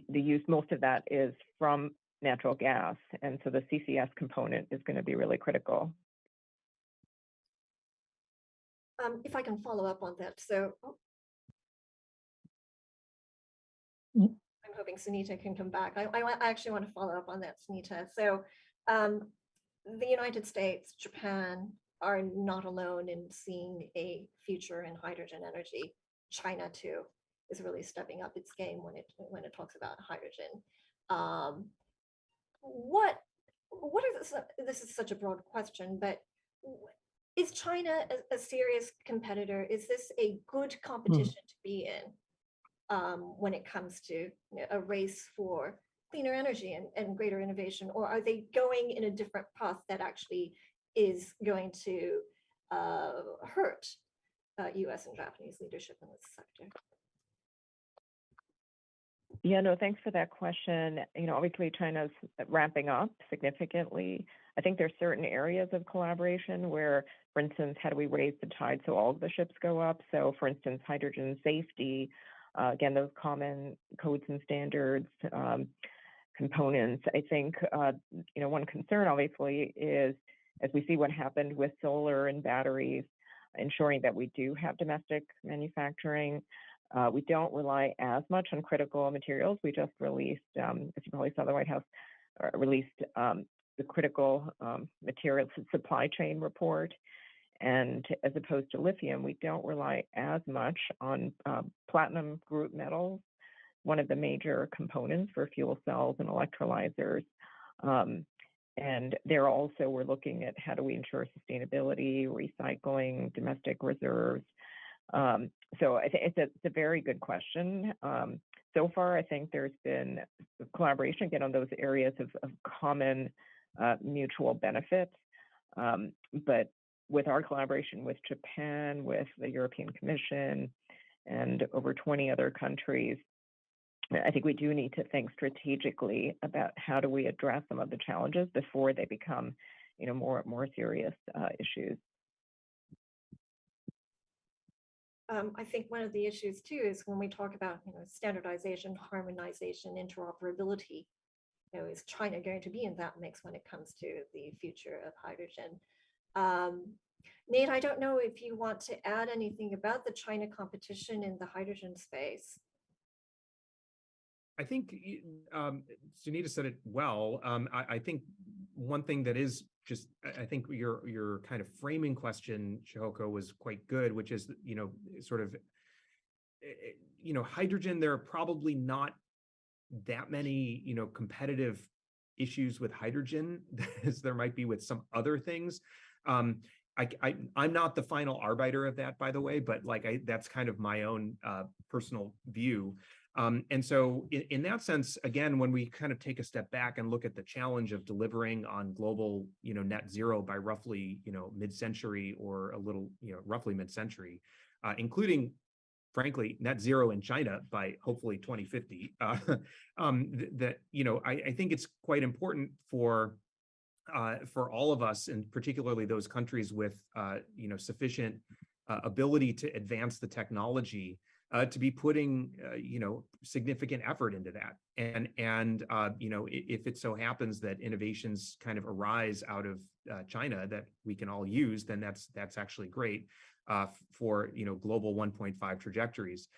the use, most of that is from natural gas. And so the CCS component is going to be really critical. If I can follow up on that. So Mm. I'm hoping Sunita can come back. I actually want to follow up on that, Sunita. So the United States, Japan are not alone in seeing a future in hydrogen energy. China too is really stepping up its game when it talks about hydrogen. What are this is such a broad question, but is China a serious competitor? Is this a good competition to be in when it comes to a race for cleaner energy and greater innovation? Or are they going in a different path that actually is going to hurt US and Japanese leadership in this sector? Yeah, no, thanks for that question. Obviously China's ramping up significantly. I think there's certain areas of collaboration where, for instance, how do we raise the tide so all of the ships go up? So for instance, hydrogen safety, again, those common codes and standards, components. I think, one concern obviously is, as we see what happened with solar and batteries, ensuring that we do have domestic manufacturing. We don't rely as much on critical materials. We just released, as you probably saw, the White House released the critical materials supply chain report. And as opposed to lithium, we don't rely as much on platinum group metals, one of the major components for fuel cells and electrolyzers. And there also, we're looking at how do we ensure sustainability, recycling, domestic reserves. So I think it's a very good question. So far, I think there's been collaboration again on those areas of common mutual benefit. But with our collaboration with Japan, with the European Commission, and over 20 other countries, I think we do need to think strategically about how do we address some of the challenges before they become, more serious issues. I think one of the issues too is when we talk about standardization, harmonization, interoperability. Is China going to be in that mix when it comes to the future of hydrogen? Nate, I don't know if you want to add anything about the China competition in the hydrogen space. I think Sunita said it well. I think one thing that is just, I think your kind of framing question, Chihoko, was quite good, which is, sort of, hydrogen, there are probably not that many, competitive issues with hydrogen as there might be with some other things. I'm not the final arbiter of that, by the way, but that's kind of my own personal view. And so in that sense, again, when we kind of take a step back and look at the challenge of delivering on global, net zero by roughly, mid-century or a little, roughly mid-century, including, frankly, net zero in China by hopefully 2050, that, I think it's quite important for all of us, and particularly those countries with, sufficient ability to advance the technology, to be putting, significant effort into that. And if it so happens that innovations kind of arise out of China that we can all use, then that's actually great for, global 1.5 trajectories.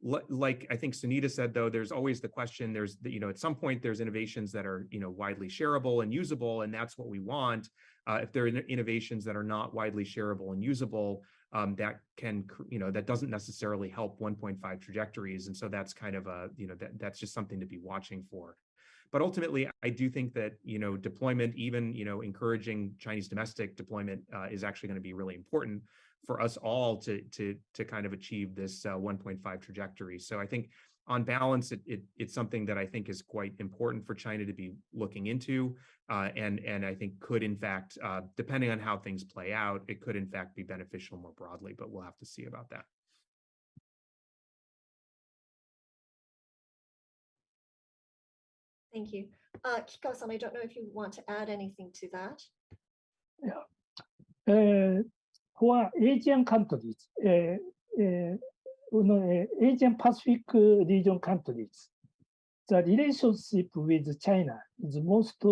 Like I think Sunita said, though, there's always the question, there's, at some point there's innovations that are, widely shareable and usable, and that's what we want. If there are innovations that are not widely shareable and usable, that can, that doesn't necessarily help 1.5 trajectories. And so that's kind of a, that's just something to be watching for. But ultimately, I do think that, deployment, even, encouraging Chinese domestic deployment is actually going to be really important for us all to kind of achieve this 1.5 trajectory. So I think on balance, it's something that I think is quite important for China to be looking into. And I think could, in fact, depending on how things play out, it could, in fact, be beneficial more broadly, but we'll have to see about that. Thank you. Kiko-san, I don't know if you want to add anything to that. Yeah. For Asian countries, Asian Pacific region countries, the relationship with China is the most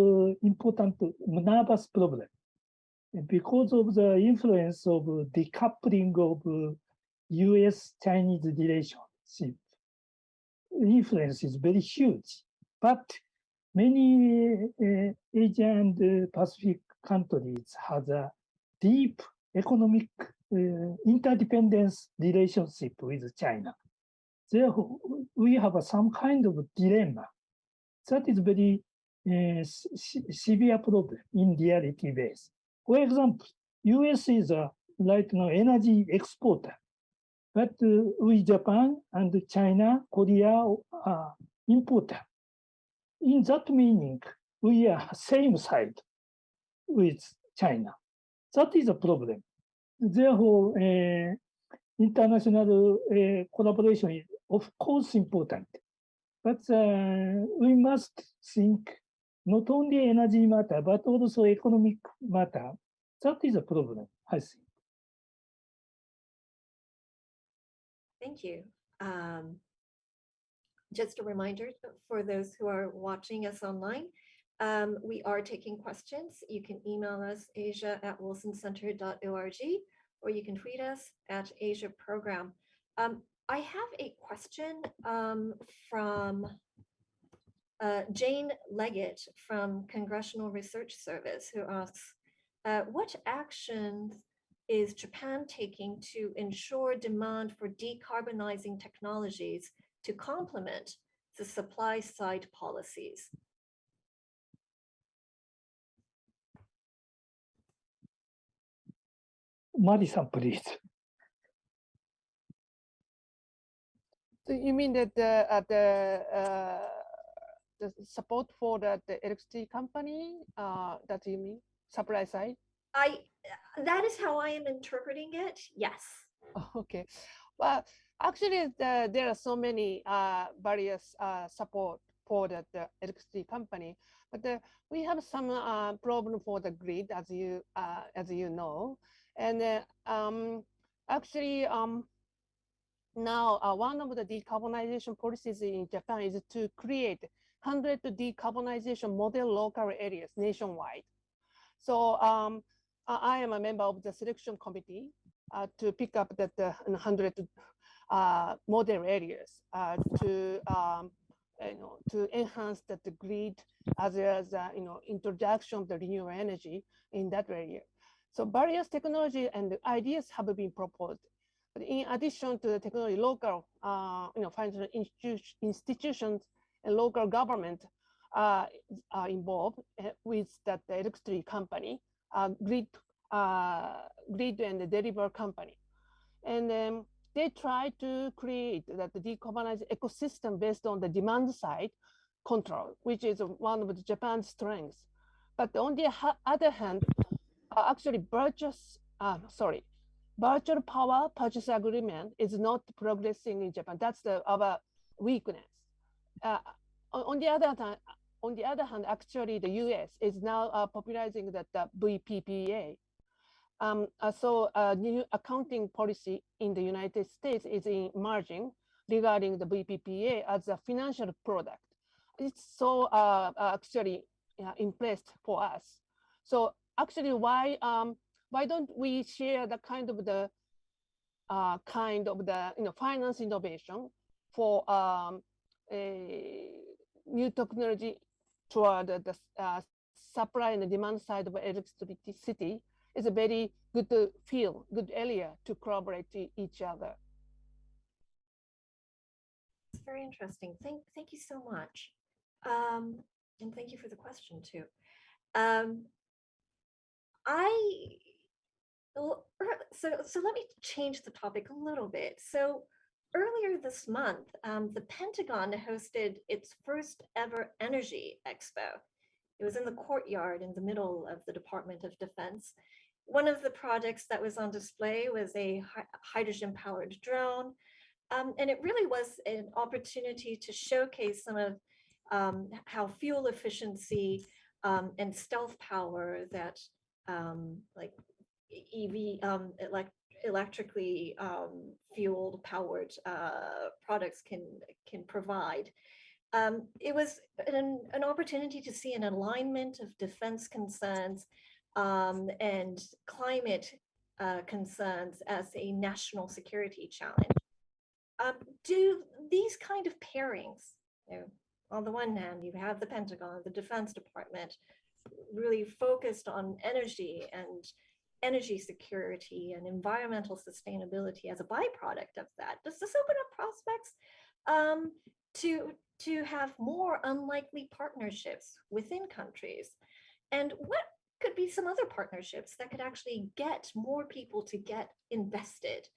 important nervous problem because of the influence of decoupling of U.S.-Chinese relationship. Influence is very huge, but many Asian and Pacific countries have a deep economic interdependence relationship with China. Therefore, we have some kind of dilemma. That is very severe problem in reality base. For example, U.S. is right now energy exporter, but we Japan and China, Korea are importer. In that meaning, we are same side with China. That is a problem. Therefore, international collaboration is of course important, but we must think not only energy matter, but also economic matter. That is a problem, I think. Thank you. Just a reminder for those who are watching us online, we are taking questions. You can email us asia@wilsoncenter.org, or you can tweet us at Asia Program. I have a question from Jane Leggett from Congressional Research Service, who asks, what actions is Japan taking to ensure demand for decarbonizing technologies to complement the supply side policies? Mari-san, please. So you mean that the support for the electricity company that you mean, supply side? That is how I am interpreting it. Yes. Okay. Well, actually, there are so many various support for the electricity company, but we have some problem for the grid, as you know, and actually now one of the decarbonization policies in Japan is to create 100 decarbonization model local areas nationwide. So I am a member of the selection committee to pick up that 100 model areas to enhance the grid as well as introduction of the renewable energy in that area. So various technology and ideas have been proposed. But in addition to the technology, local financial institutions and local government are involved with that electricity company, grid and the deliver company. And they try to create that the decarbonized ecosystem based on the demand side control, which is one of the Japan's strengths. But on the other hand, actually virtual power purchase agreement is not progressing in Japan. That's our weakness. On the other hand, actually the U.S. is now popularizing that VPPA. So a new accounting policy in the United States is emerging regarding the VPPA as a financial product. It's so actually impressed for us. So actually, why don't we share the kind of the finance innovation for a new technology toward the supply and the demand side of electricity is a very good field, good area to collaborate each other. It's very interesting. Thank you so much. And thank you for the question too. So let me change the topic a little bit. So earlier this month, the Pentagon hosted its first ever energy expo. It was in the courtyard in the middle of the Department of Defense. One of the projects that was on display was a hydrogen-powered drone. And it really was an opportunity to showcase some of how fuel efficiency and stealth power that like EV, electrically fueled powered products can provide. It was an opportunity to see an alignment of defense concerns and climate concerns as a national security challenge. Do these kind of pairings, on the one hand, you have the Pentagon, the Defense Department, really focused on energy and energy security and environmental sustainability as a byproduct of that. Does this open up prospects to have more unlikely partnerships within countries? And what could be some other partnerships that could actually get more people to get invested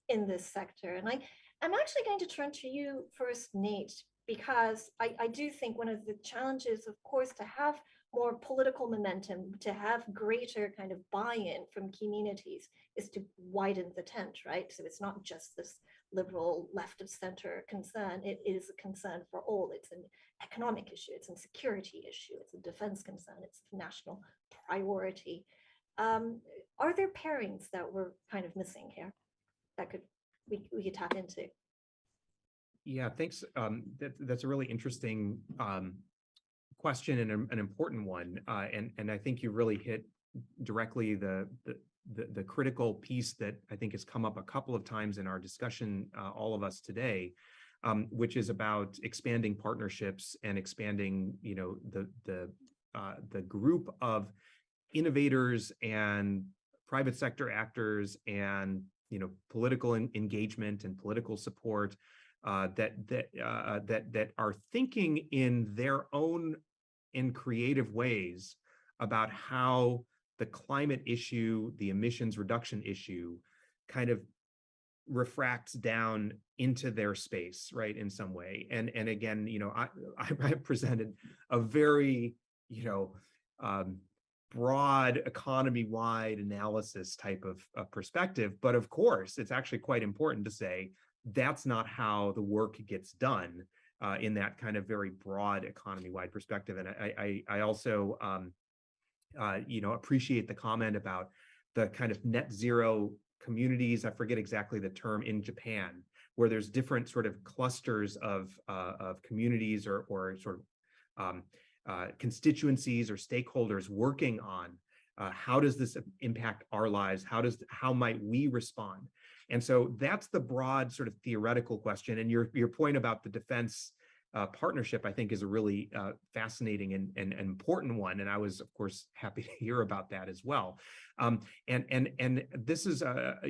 in this sector? And I'm actually going to turn to you first, Nate, because I do think one of the challenges, of course, to have more political momentum, to have greater kind of buy-in from communities is to widen the tent, right? So it's not just this liberal left of center concern, it is a concern for all. It's an economic issue, it's a security issue, it's a defense concern, it's a national priority. Are there pairings that we're kind of missing here that we could tap into? Yeah, thanks. That's a really interesting question and an important one, and I think you really hit directly the critical piece that I think has come up a couple of times in our discussion, all of us today, which is about expanding partnerships and expanding, the group of innovators and private sector actors and political engagement and political support that are thinking in their own and creative ways about how the climate issue, the emissions reduction issue, kind of refracts down into their space, right, in some way. And again, I presented a very, broad economy-wide analysis type of perspective. But of course, it's actually quite important to say that's not how the work gets done in that kind of very broad economy-wide perspective. And I also, appreciate the comment about the kind of net zero communities. I forget exactly the term, in Japan, where there's different sort of clusters of communities or sort of constituencies or stakeholders working on how does this impact our lives? How might we respond? And so that's the broad sort of theoretical question. And your point about the defense partnership, I think, is a really fascinating and important one. And I was, of course, happy to hear about that as well. And this is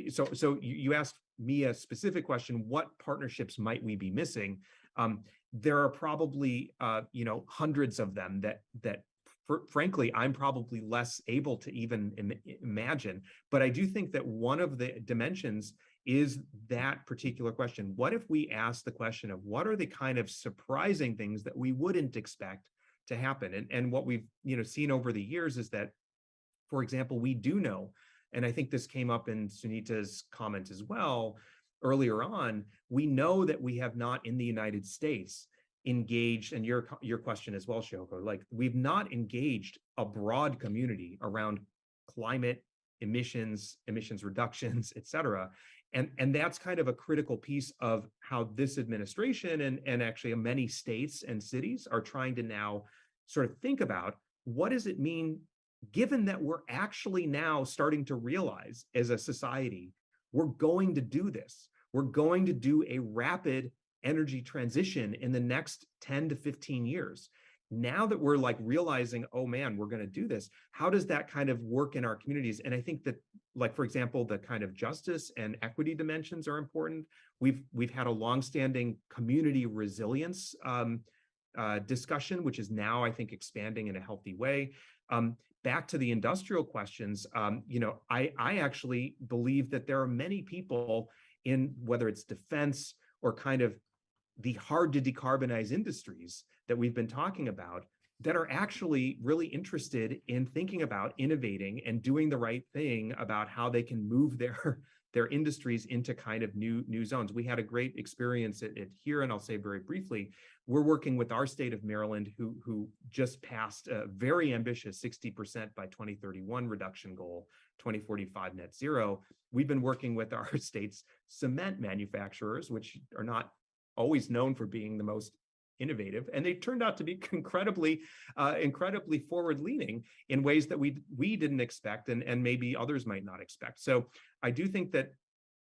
so you asked me a specific question: what partnerships might we be missing? There are probably hundreds of them that frankly I'm probably less able to even imagine. But I do think that one of the dimensions is that particular question. What if we ask the question of what are the kind of surprising things that we wouldn't expect to happen? And what we've seen over the years is that, for example, we do know, and I think this came up in Sunita's comment as well earlier on, we know that we have not in the United States engaged, and your question as well, Shihoko, like we've not engaged a broad community around climate emissions reductions, et cetera. And that's kind of a critical piece of how this administration and actually many states and cities are trying to now sort of think about what does it mean, given that we're actually now starting to realize as a society, we're going to do this. We're going to do a rapid energy transition in the next 10 to 15 years. Now that we're like realizing, oh man, we're going to do this, how does that kind of work in our communities? And I think that, like, for example, the kind of justice and equity dimensions are important. We've had a longstanding community resilience discussion, which is now, I think, expanding in a healthy way. Back to the industrial questions, I actually believe that there are many people in, whether it's defense or kind of the hard to decarbonize industries that we've been talking about, that are actually really interested in thinking about innovating and doing the right thing about how they can move their industries into kind of new zones. We had a great experience at here, and I'll say very briefly, we're working with our state of Maryland, who just passed a very ambitious 60% by 2031 reduction goal, 2045 net zero. We've been working with our state's cement manufacturers, which are not always known for being the most innovative, and they turned out to be incredibly forward-leaning in ways that we didn't expect, and maybe others might not expect. So I do think that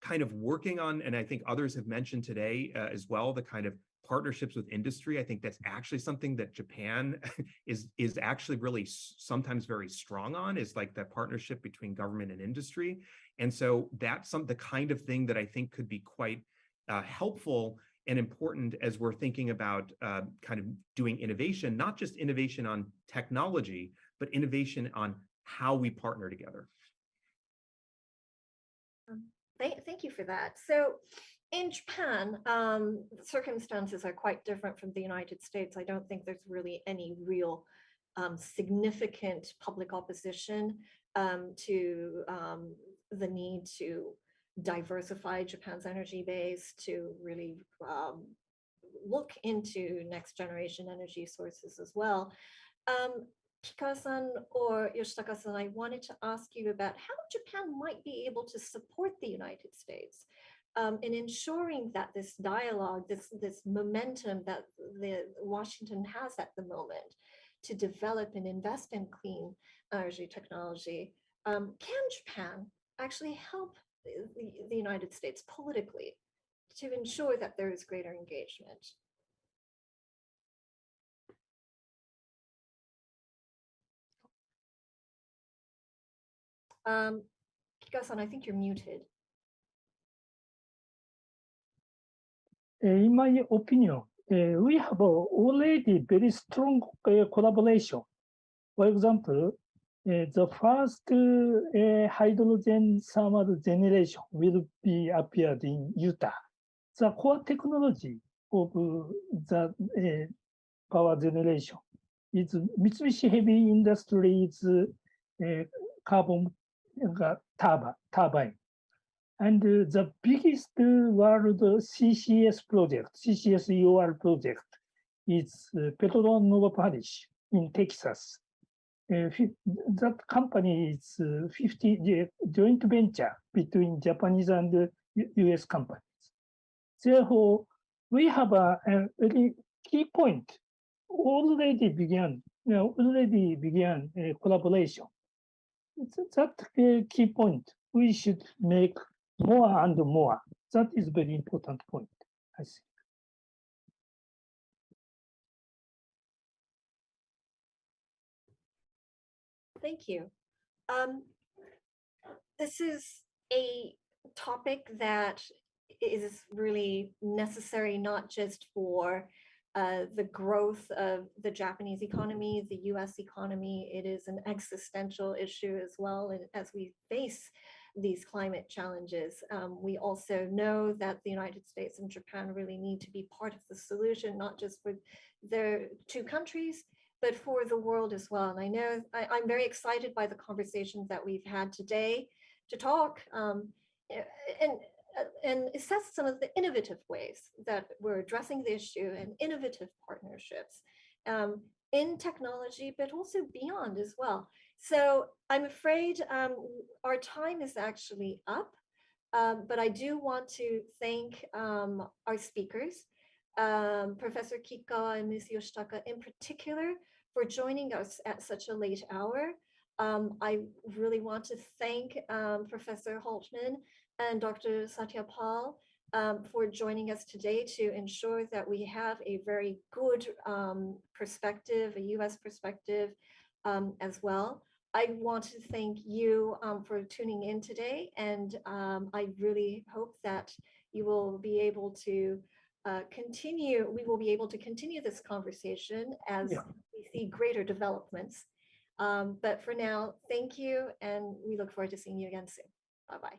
kind of working on, and I think others have mentioned today as well, the kind of partnerships with industry. I think that's actually something that Japan is actually really sometimes very strong on, is like that partnership between government and industry. And so that's the kind of thing that I think could be quite helpful and important as we're thinking about kind of doing innovation, not just innovation on technology, but innovation on how we partner together. Thank you for that. So in Japan, circumstances are quite different from the United States. I don't think there's really any real significant public opposition to the need to diversify Japan's energy base, to really look into next generation energy sources as well. Kikawa-san or Yoshitaka-san, I wanted to ask you about how Japan might be able to support the United States in ensuring that this dialogue, this momentum that Washington has at the moment to develop and invest in clean energy technology, can Japan actually help the United States politically to ensure that there is greater engagement? Kikawa-san, I think you're muted. In my opinion, we have already very strong collaboration. For example, The first hydrogen thermal generation will be appeared in Utah. The core technology of the power generation is Mitsubishi Heavy Industries carbon turbine. And the biggest world CCS project, CCS EOR project, is Petron Nova Parish in Texas. That company is 50 joint venture between Japanese and US companies. Therefore, we have a very key point. Already began a collaboration. That key point we should make more and more. That is very important point, I think. Thank you. This is a topic that is really necessary, not just for the growth of the Japanese economy, the US economy. It is an existential issue as well as we face these climate challenges. We also know that the United States and Japan really need to be part of the solution, not just for their two countries, but for the world as well. And I know I'm very excited by the conversations that we've had today to talk and assess some of the innovative ways that we're addressing the issue and innovative partnerships in technology, but also beyond as well. So I'm afraid our time is actually up, but I do want to thank our speakers, Professor Kikawa and Ms. Yoshitaka in particular, for joining us at such a late hour. I really want to thank Professor Holtman and Dr. Satyapal for joining us today to ensure that we have a very good perspective, a US perspective as well. I want to thank you for tuning in today, and I really hope that you will be able to we will be able to continue this conversation as we see greater developments. But for now, thank you, and we look forward to seeing you again soon. Bye-bye.